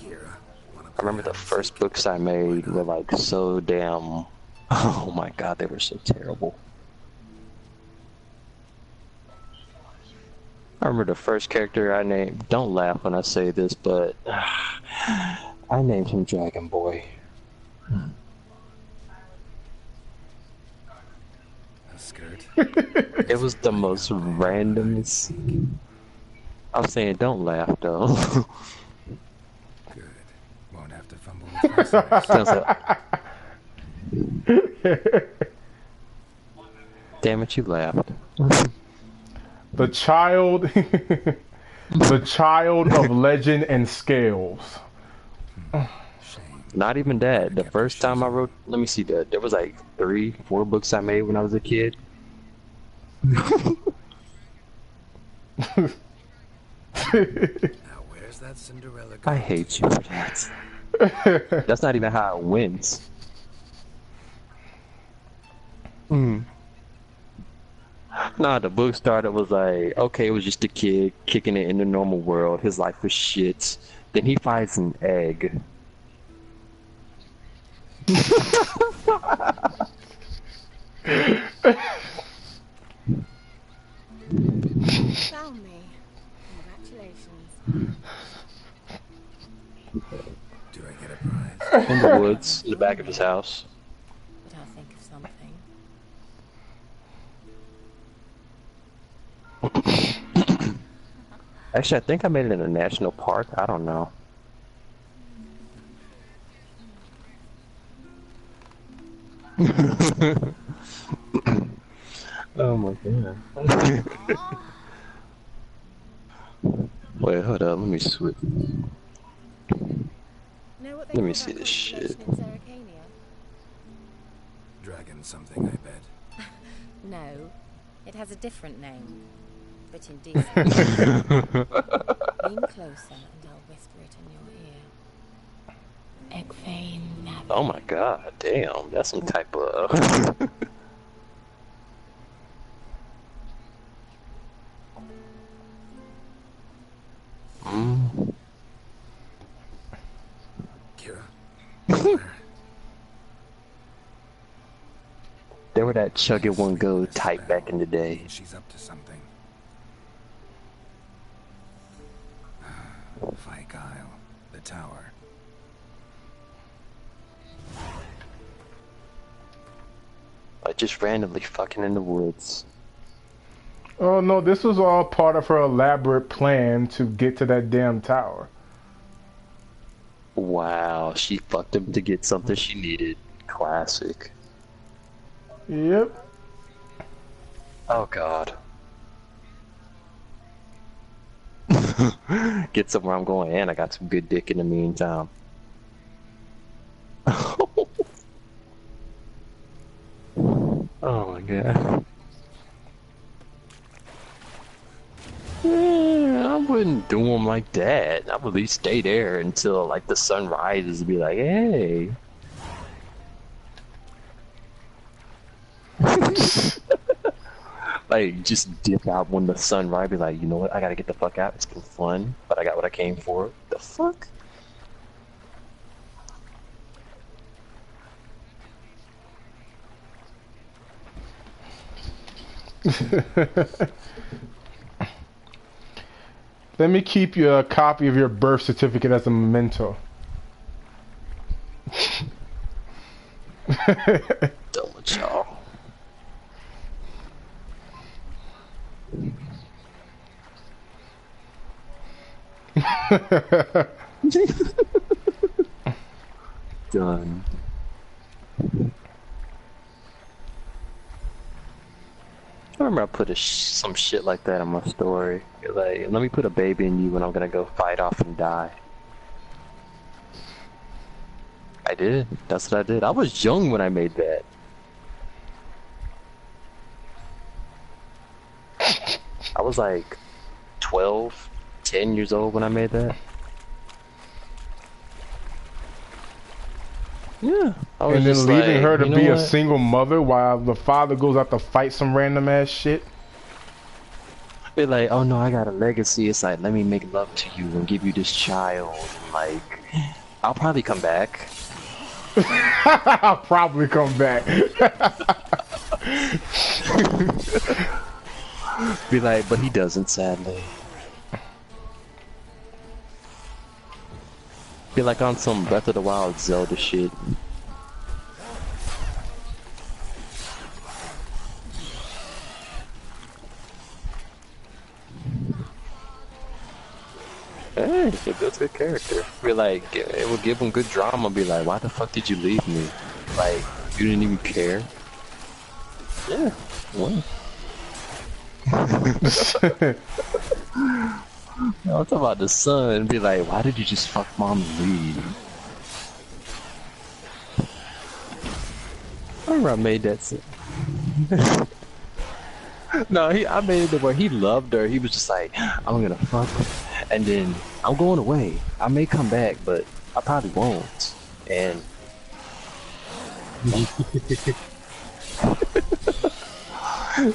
I remember the first books I made were like so damn... Oh my god, they were so terrible. I remember the first character I named... Don't laugh when I say this, but... I named him Dragon Boy. Skirt. It was the most randomest. I'm saying don't laugh though. Good. Won't have Damn it, you laughed. The child, the child of legend and scales. Not even that. The first time I wrote, let me see that. There was like 3, 4 books I made when I was a kid. Now where's that Cinderella girl? I hate you for that. That's not even how it wins. Nah, the book started was like, okay, it was just a kid kicking it in the normal world. His life was shit. Then he finds an egg. Found me. Congratulations. Do I get a prize? In the woods, in the back of his house. But I'll think of something. Actually, I think I made it in a national park. I don't know. Oh my god. Wait, hold up. Let me switch. Let me see this shit. Dragon something, I bet. No, it has a different name, but indecent. Lean closer and I'll whisper it in your ear. Egg-vein Navi. Oh my god, damn. That's some type of... Kira? They were that chug it one go type back in the day. She's up to something. Fike Isle, the tower. Like just randomly fucking in the woods. Oh no, this was all part of her elaborate plan to get to that damn tower. Wow, she fucked him to get something she needed. Classic. Yep. Oh god. Get somewhere I'm going, and I got some good dick in the meantime. Oh my god. Yeah, I wouldn't do them like that. I would at least stay there until like the sun rises and be like, hey. Like just dip out when the sun rises, be like, you know what, I gotta get the fuck out. It's been fun, but I got what I came for. The fuck? Let me keep you a copy of your birth certificate as a memento. Done with y'all. Done. I remember I put some shit like that in my story. Like, let me put a baby in you when I'm gonna go fight off and die. I did. That's what I did. I was young when I made that. I was like 12, 10 years old when I made that. Yeah. I was And then just leaving like, her to you know be a what? single mother while the father goes out to fight some random ass shit. Be like, oh no, I got a legacy. It's like, let me make love to you and give you this child. And like, I'll probably come back. I'll probably come back. Be like, but he doesn't, sadly. Be like on some Breath of the Wild Zelda shit. Hey, that's a good character. Be like, it would give him good drama. Be like, why the fuck did you leave me? Like, you didn't even care. Yeah, well. I'm talking about the son. Be like, why did you just fuck mom and leave? I remember I made that scene. No, I made it to where he loved her. He was just like, I'm gonna fuck her, and then I'm going away. I may come back, but I probably won't. And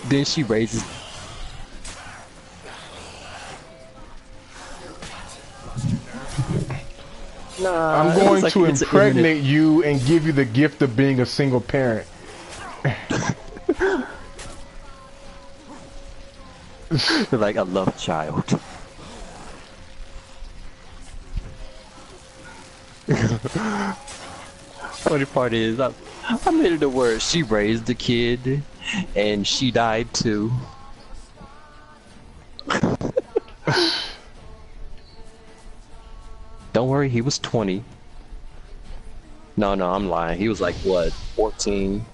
then she raises. Nah, I'm going to impregnate you and give you the gift of being a single parent. Like a love child. Funny part is, I made it to where she raised the kid, and she died too. Don't worry, he was 20. No, I'm lying. He was like, what, 14?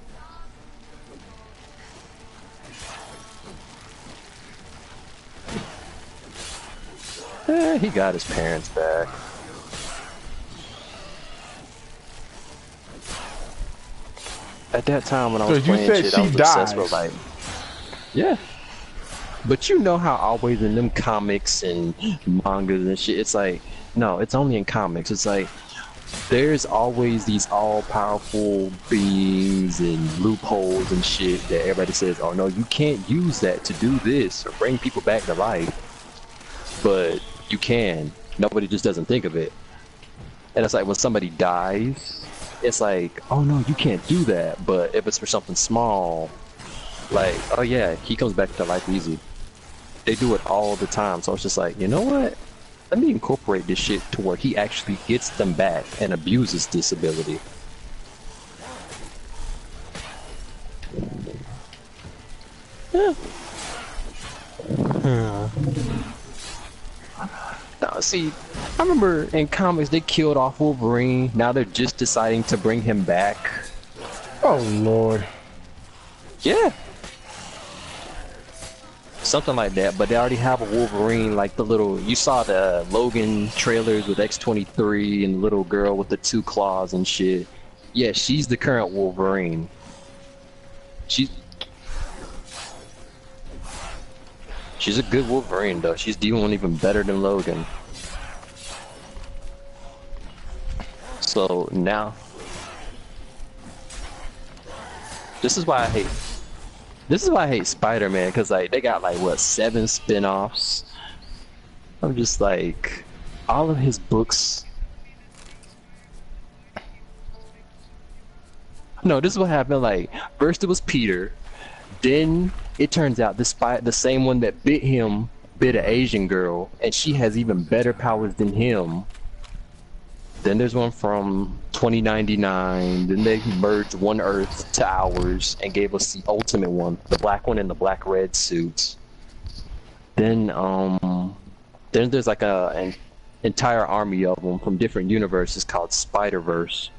He got his parents back. At that time when I was playing shit, I was obsessed with like, yeah. But you know how always in them comics and mangas and shit, it's like, no, it's only in comics. It's like, there's always these all-powerful beings and loopholes and shit that everybody says, oh no, you can't use that to do this or bring people back to life. But you can. Nobody just doesn't think of it. And it's like when somebody dies, it's like, oh no, you can't do that. But if it's for something small, like, oh yeah, he comes back to life easy. They do it all the time. So it's just like, you know what? Let me incorporate this shit to where he actually gets them back and abuses this ability. Yeah. No, see, I remember in comics they killed off Wolverine. Now they're just deciding to bring him back. Oh Lord. Yeah. Something like that, but they already have a Wolverine, like the little, you saw the Logan trailers with X-23 and the little girl with the 2 claws and shit. Yeah, she's the current Wolverine. She's a good Wolverine though. She's doing even better than Logan. So now, this is why I hate Spider-Man, because like they got like what, 7 spin-offs. I'm just like, all of his books. No, this is what happened. Like, first it was Peter, then it turns out the same one that bit him bit an Asian girl, and she has even better powers than him. Then there's one from 2099. Then they merged one Earth to ours and gave us the ultimate one, the black one in the black red suits. Then there's like an entire army of them from different universes called Spider-Verse.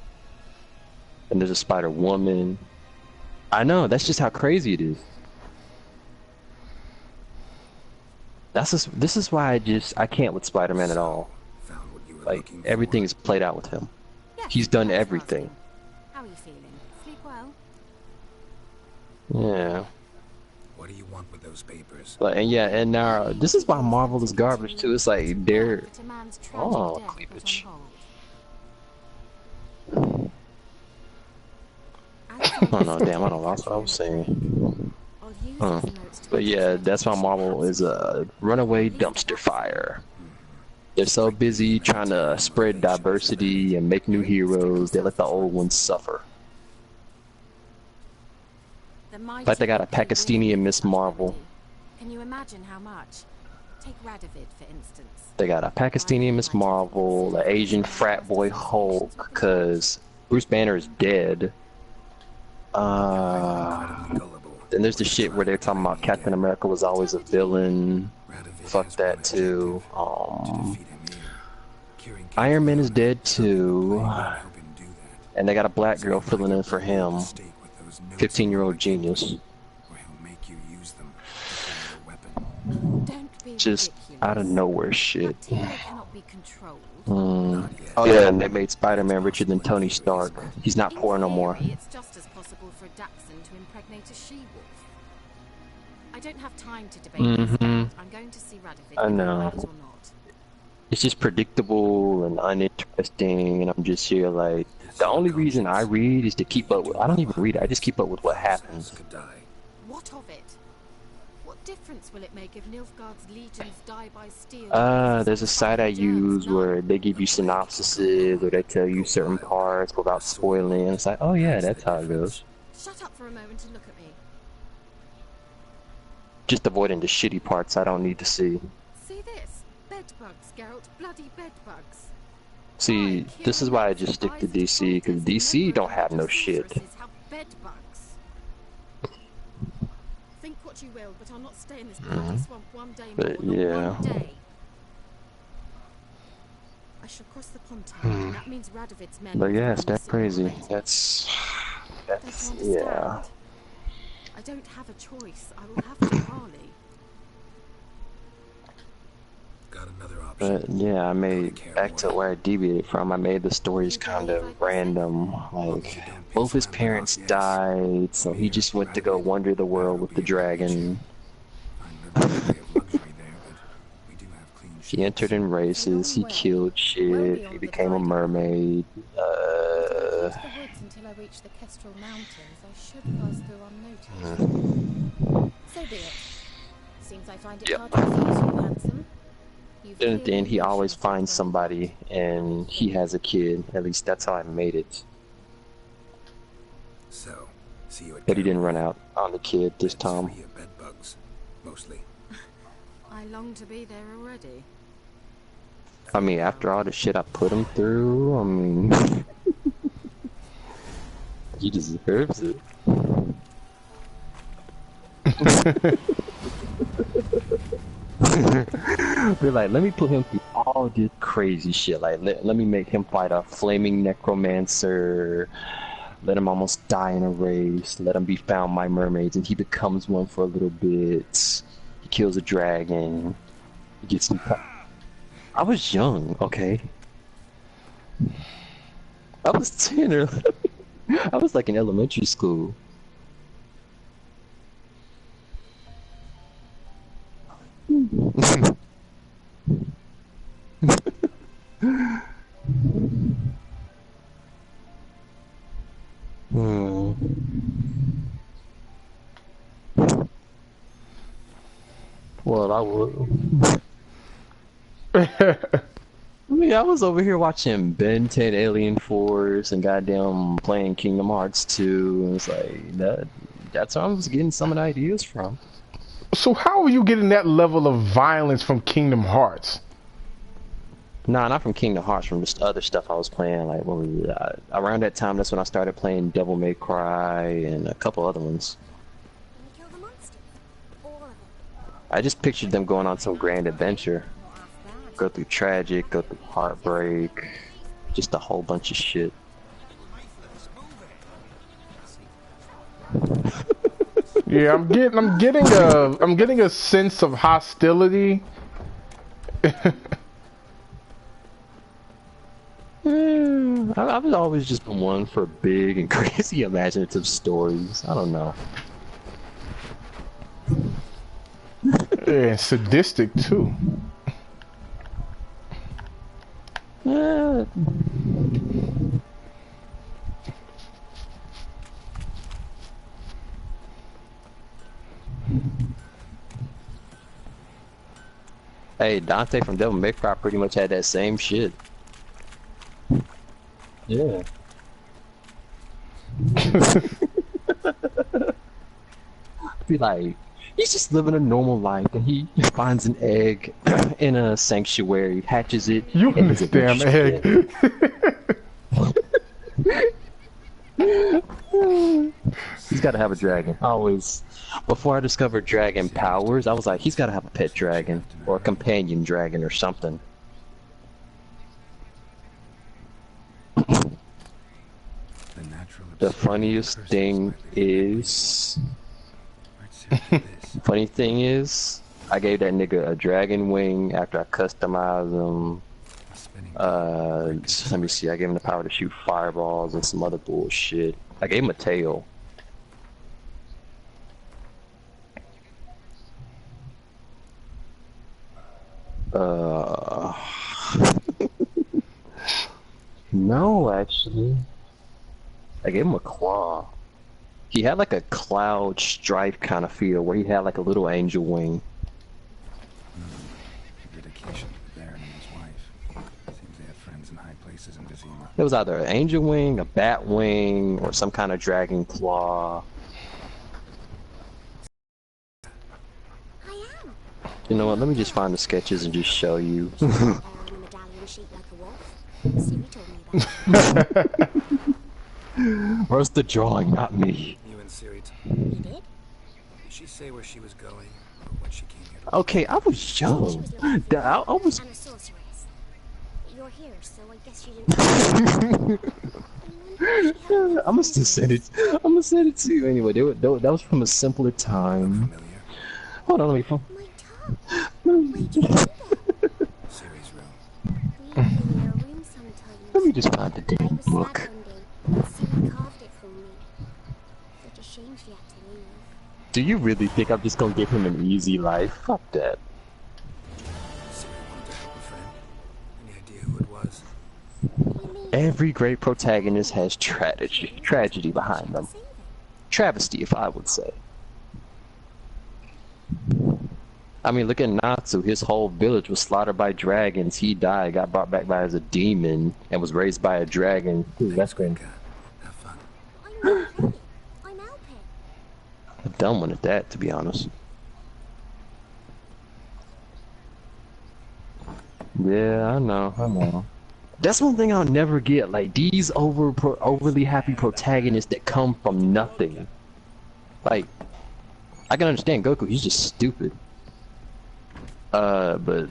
And there's a Spider-Woman. I know, that's just how crazy it is. This is why I can't with Spider-Man at all. Like, everything is played out with him. Yes, He's done everything. How are you feeling? Sleep well? Yeah. What do you want with those papers? But, and yeah, and now this is why Marvel is garbage too. It's like they're cleavage. Oh no, damn! I don't lost what I was saying. But yeah, that's why Marvel is a runaway dumpster fire. They're so busy trying to spread diversity and make new heroes, they let the old ones suffer. Like they got a Pakistani Miss Marvel. Can you imagine how much? Take Radovid, for instance. They got a Pakistani Miss Marvel, an Asian frat boy Hulk, because Bruce Banner is dead. Then there's the shit where they're talking about Captain America was always a villain. Fuck that too. Iron Man is dead too. And they got a black girl filling in for him. 15-year-old genius. Just out of nowhere shit. Oh yeah, and they made Spider-Man richer than Tony Stark. He's not poor no more. It's just as possible for Daxon to impregnate a she-wolf. I don't have time to debate this. I'm going to see Radovid. I know. It's just predictable and uninteresting, and I'm just here like, the only reason I read is to keep up with, I don't even read it, I just keep up with what happens. What of it? What difference will it make if Nilfgaard's legions die by steel? There's a site I use where they give you synopsises, or they tell you certain parts without spoiling, and it's like, oh yeah, that's how it goes. Shut up for a moment and look at me. Just avoiding the shitty parts I don't need to see. See this? Bedbugs, Geralt. Bloody bedbugs. See, this is why I just stick to DC, because DC don't have no shit. Bedbugs. Think what you will, but I'll not stay in this bloody swamp one day more. But yeah. One day. I shall cross the Pontar. That means Radovid's men. But yeah, it's that crazy. That's yeah. I don't have a choice. I will have to parley. Got another option. But yeah, I made, back to where I deviated from, I made the stories kind of random. Like, both his parents died, so he just went to go wander the world with the dragon. He entered in races, he killed shit, he became a mermaid. Until I reach the Kestrel Mountains, I should pass through unnoticed. So be it. Seems I find it hard to refuse you, handsome. Then at the end, he always finds somebody, and he has a kid. At least that's how I made it. So, see you at but he didn't run out on the kid this time. Bedbugs, mostly. I long to be there already. I mean, after all the shit I put him through, I mean, he deserves it. We're like, let me put him through all this crazy shit. Like, let me make him fight a flaming necromancer. Let him almost die in a race. Let him be found by mermaids, and he becomes one for a little bit. He kills a dragon. He gets some. I was young, okay. I was 10 or 11. I was like in elementary school. Well, I would. I mean, I was over here watching Ben 10 Alien Force and goddamn playing Kingdom Hearts 2, and it's like, that's where I was getting some of the ideas from. So how are you getting that level of violence from Kingdom Hearts? Nah, not from Kingdom Hearts, from just other stuff I was playing. Like, what was it? Around that time, that's when I started playing Devil May Cry and a couple other ones. I just pictured them going on some grand adventure. Go through tragic, go through heartbreak, just a whole bunch of shit. Yeah, I'm getting a sense of hostility. I've always just been one for big and crazy imaginative stories. I don't know. Yeah, sadistic too. Hey, Dante from Devil May Cry pretty much had that same shit. Yeah. Be like, he's just living a normal life, and he finds an egg in a sanctuary, hatches it. You and this damn egg. He's got to have a dragon. Always. Before I discovered dragon powers, I was like, he's got to have a pet dragon or a companion dragon or something. The funniest thing is, funny thing is, I gave that nigga a dragon wing after I customized him. Let me see, I gave him the power to shoot fireballs and some other bullshit. I gave him a tail. No, actually. I gave him a claw. He had like a cloud stripe kind of feel where he had like a little angel wing. Dedication to the Baron and his wife. Seems they have friends in high places in Vizima. It was either an angel wing, a bat wing, or some kind of dragon claw. You know what, let me just find the sketches and just show you. Where's the drawing, not me? You and Ciri. You did? Did she say where she was going or what she came here to? Okay, I was young. I was. I'm a sorceress. You're here, so I guess you didn't. I'm gonna still send it. I'm gonna send it to you anyway. That was from a simpler time. Hold on, let me phone. Ciri's room. Let me just find the damn book. Do you really think I'm just gonna give him an easy life? Fuck that. Ciri wanted to help a friend. Any idea who it was? Every great protagonist has tragedy behind them. Travesty, if I would say. I mean, look at Natsu. His whole village was slaughtered by dragons. He died, got brought back by as a demon, and was raised by a dragon. Ooh, that's great. Have fun. A dumb one at that, to be honest. Yeah, I know. That's one thing I'll never get. Like, these overly happy protagonists that come from nothing. Like, I can understand Goku. He's just stupid. But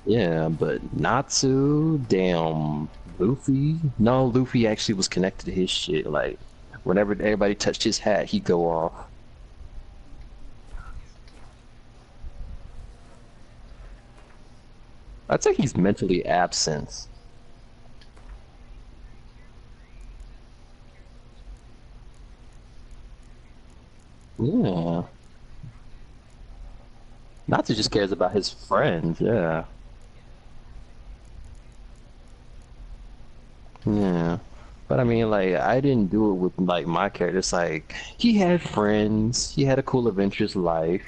Natsu, damn, Luffy. No, Luffy actually was connected to his shit. Like, whenever everybody touched his hat, he'd go off. I'd say he's mentally absent. Yeah. Natsu just cares about his friends, yeah. Yeah. But I mean, like, I didn't do it with, like, my character. It's like, he had friends, he had a cool adventurous life.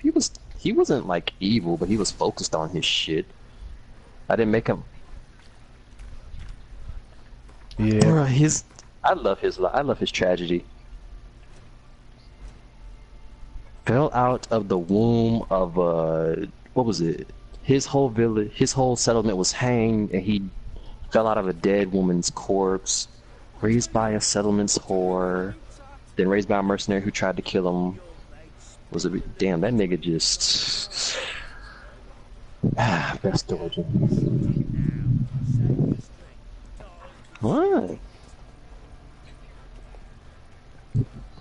He wasn't, like, evil, but he was focused on his shit. I didn't make him... Yeah. Bruh, I love his tragedy. Fell out of the womb of what was it? His whole village, his whole settlement was hanged, and he fell out of a dead woman's corpse. Raised by a settlement's whore, then raised by a mercenary who tried to kill him. Damn, that nigga just best origin. What?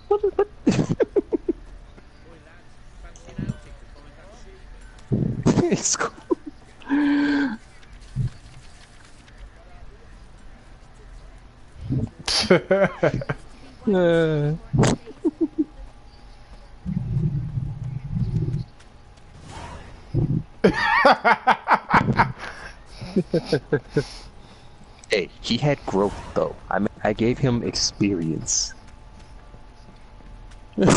What? It's cool. Hey, he had growth though. I gave him experience. Let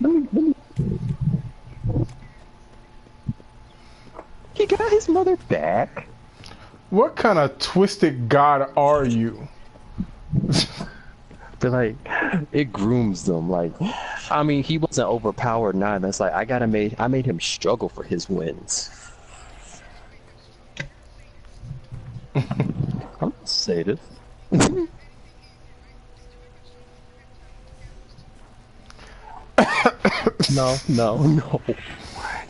me. He got his mother back. What kind of twisted god are you? But like, it grooms them. Like, I mean, he wasn't overpowered neither. It's like I made him struggle for his wins. I'm sadist. No.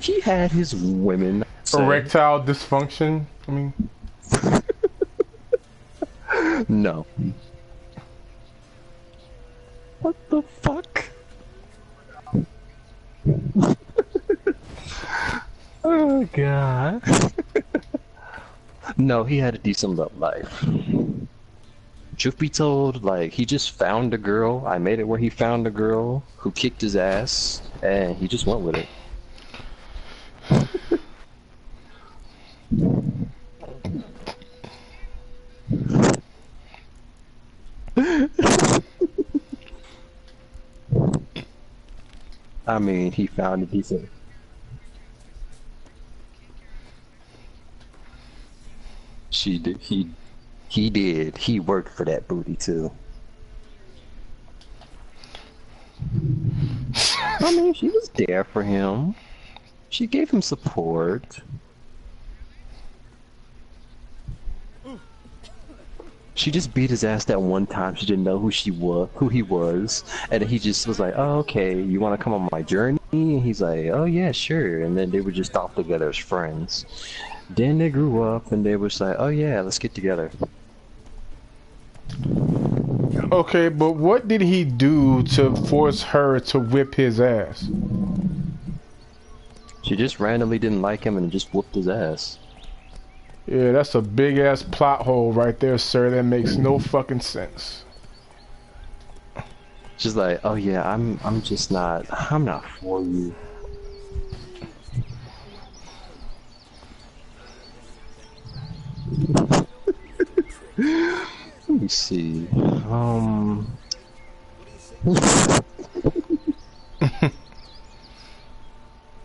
he had his women. Erectile dysfunction. I mean, no. What the fuck? Oh god. No, he had a decent love life. Truth be told, like, he just found a girl. I made it where he found a girl who kicked his ass, and he just went with it. I mean, he found a decent. She did. He did. He worked for that booty too. I mean, she was there for him. She gave him support. She just beat his ass that one time. She didn't know who he was, and he just was like, "Oh, okay, you want to come on my journey?" And he's like, "Oh yeah, sure." And then they were just off together as friends. Then they grew up, and they was like, "Oh yeah, let's get together." okay, but what did he do to force her to whip his ass? She just randomly didn't like him and just whooped his ass. Yeah, that's a big ass plot hole right there, sir. That makes no fucking sense. She's like, "Oh yeah, I'm not for you." Let me see.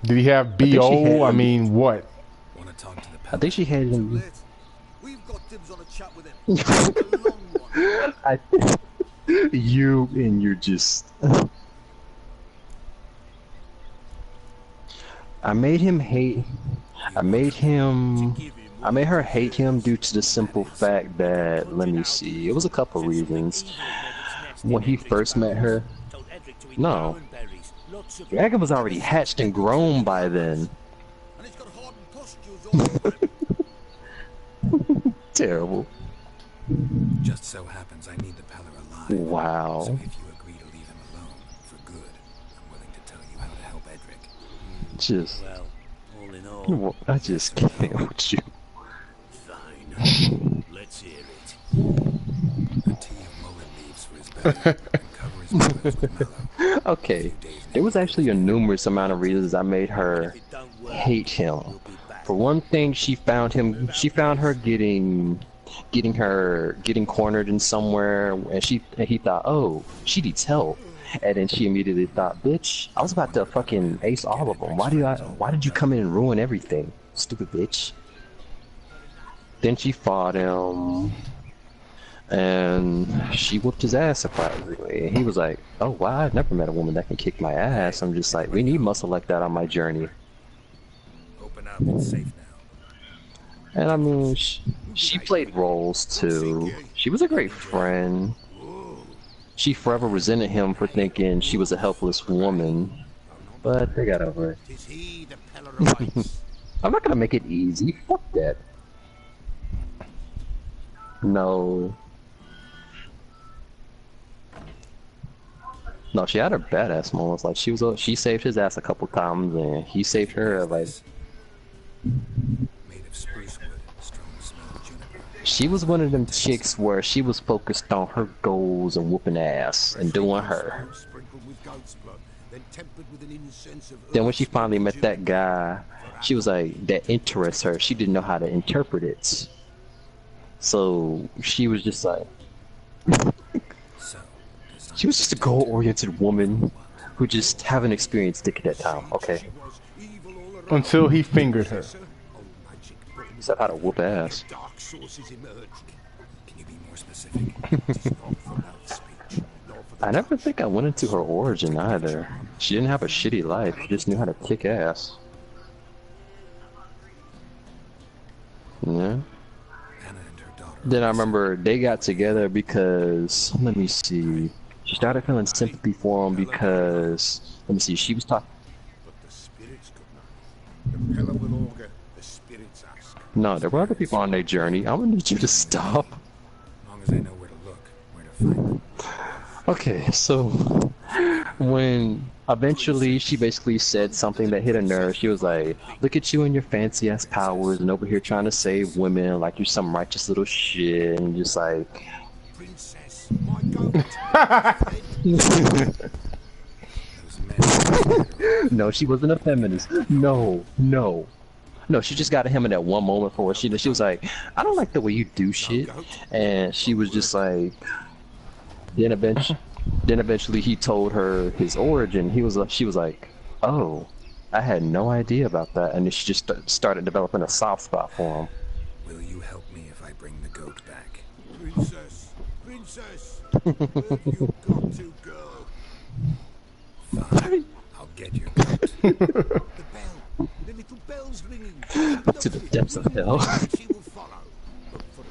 Did he have BO? I mean, what? I think she had him. We've got dibs on a chat with him. I you and you're just. I made her hate him due to the simple fact that, let me see, it was a couple reasons. When he first met her, no, Dragon was already hatched and grown by then. Terrible. Just so happens I need the Peller alive. Wow. So if you agree to leave him alone for good, I'm willing to tell you how to help Edric. Just. Well, all in all, I just can't with you. Fine. Let's hear it. A tea of mullet leaves for his belly and cover his wounds with mallow. Okay, there was actually a numerous amount of reasons I made her hate him. For one thing, she found her getting cornered in somewhere, and he thought, oh, she needs help. And then she immediately thought, bitch, I was about to fucking ace all of them. Why did you come in and ruin everything, stupid bitch? Then she fought him, and she whooped his ass surprisingly. And he was like, oh wow, I've never met a woman that can kick my ass. I'm just like, we need muscle like that on my journey. Open up, it's safe now. And I mean, she played roles too. She was a great friend. She forever resented him for thinking she was a helpless woman, but they got over it. I'm not gonna make it easy. Fuck that. No. No, she had her badass moments. Like she saved his ass a couple times, and he saved her. Like she was one of them chicks where she was focused on her goals and whooping ass and doing her. Then when she finally met that guy, she was like, that interests her. She didn't know how to interpret it. So she was just like, she was just a goal-oriented woman who just haven't experienced dick at that time. Okay. Until he fingered her. He said how to whoop ass. Can you be more specific? I never think I went into her origin either. She didn't have a shitty life. She just knew how to kick ass. Yeah. Then I remember they got together because, let me see, she started feeling sympathy for him because, let me see, she was talking. Hela will augur, the spirits ask. No, there were other people on their journey. I'm gonna need you to stop. As long as I know where to look, where to find them. Okay, so when eventually she basically said something that hit a nerve, she was like, "Look at you and your fancy ass powers, and over here trying to save women like you're some righteous little shit," and just like. Princess, my goat. No, she wasn't a feminist. No, no. No, she just got him in that one moment for what she was like, "I don't like the way you do shit," and she was just like. Then eventually he told her his origin. She was like, "Oh, I had no idea about that," and then she just started developing a soft spot for him. Will you help me if I bring the goat back? Princess, princess, where have you got to, girl? Fine, I'll get your goat. The bell, the little bell's ringing. To the depths of hell. She will follow. But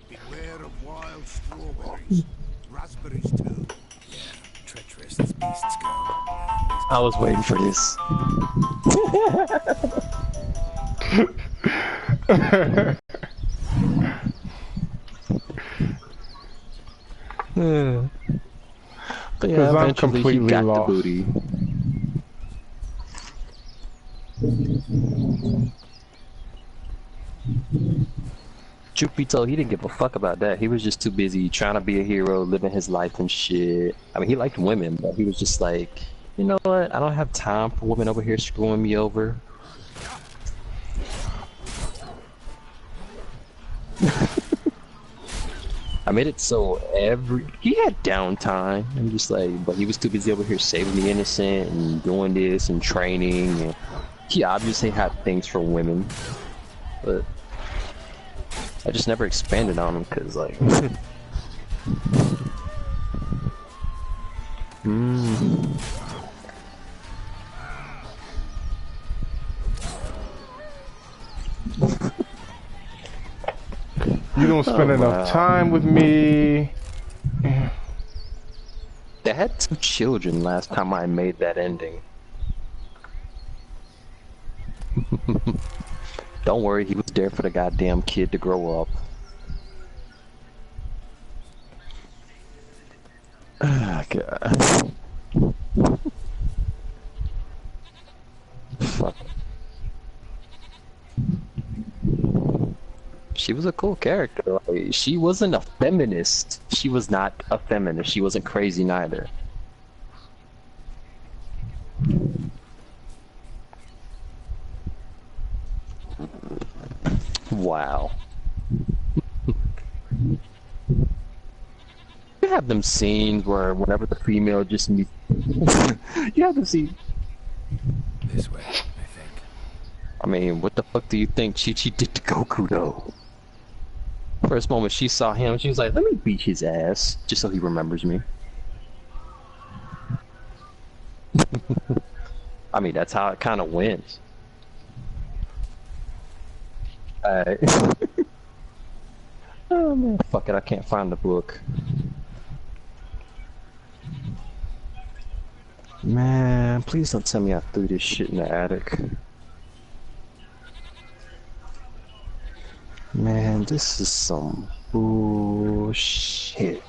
beware of wild strawberries. Raspberries too. Yeah, treacherous as beasts go. I was waiting for this. But yeah, I'm eventually he completely got lost. the booty. Truth be told, he didn't give a fuck about that. He was just too busy trying to be a hero, living his life and shit. I mean, he liked women, but he was just like, you know what? I don't have time for women over here screwing me over. I made it so he had downtime. I'm just like, but he was too busy over here saving the innocent and doing this and training. And he obviously had things for women, but I just never expanded on him because, like, You don't spend enough time with me. They had 2 children last time I made that ending. Don't worry, he was there for the goddamn kid to grow up. Ah, God. Fuck. She was a cool character. Like, she wasn't a feminist. She was not a feminist. She wasn't crazy neither. Wow. You have them scenes where whenever the female just meets... you have them see... This way, I think. I mean, what the fuck do you think Chi-Chi did to Goku, though? First moment she saw him, she was like, let me beat his ass, just so he remembers me. I mean, that's how it kind of went. Oh man, fuck it, I can't find the book. Man, please don't tell me I threw this shit in the attic. Man, this is some bullshit.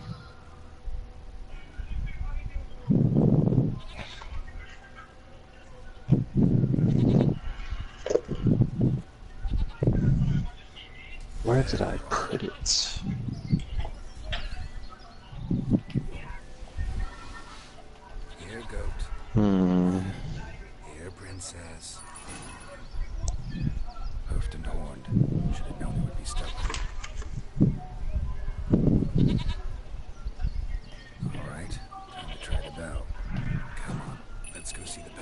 Where did I put it? Here, goat. Here, princess. Hoofed and horned. Should have known it would be stubborn. All right, time to try the bell. Come on, let's go see the ballet.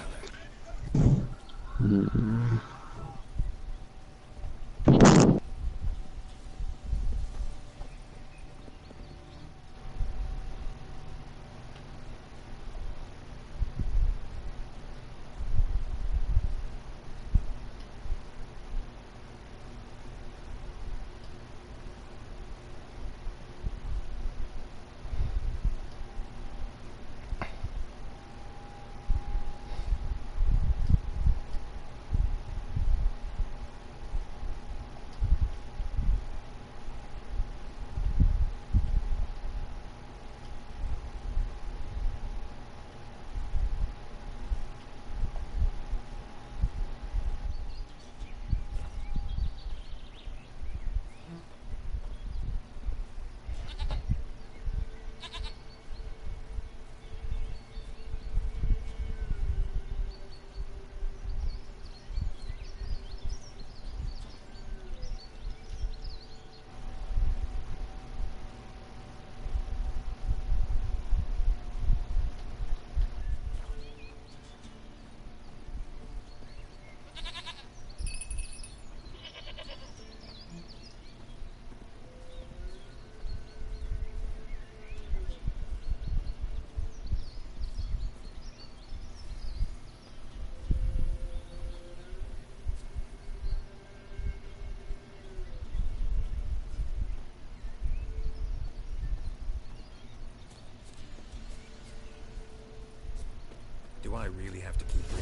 I really have to keep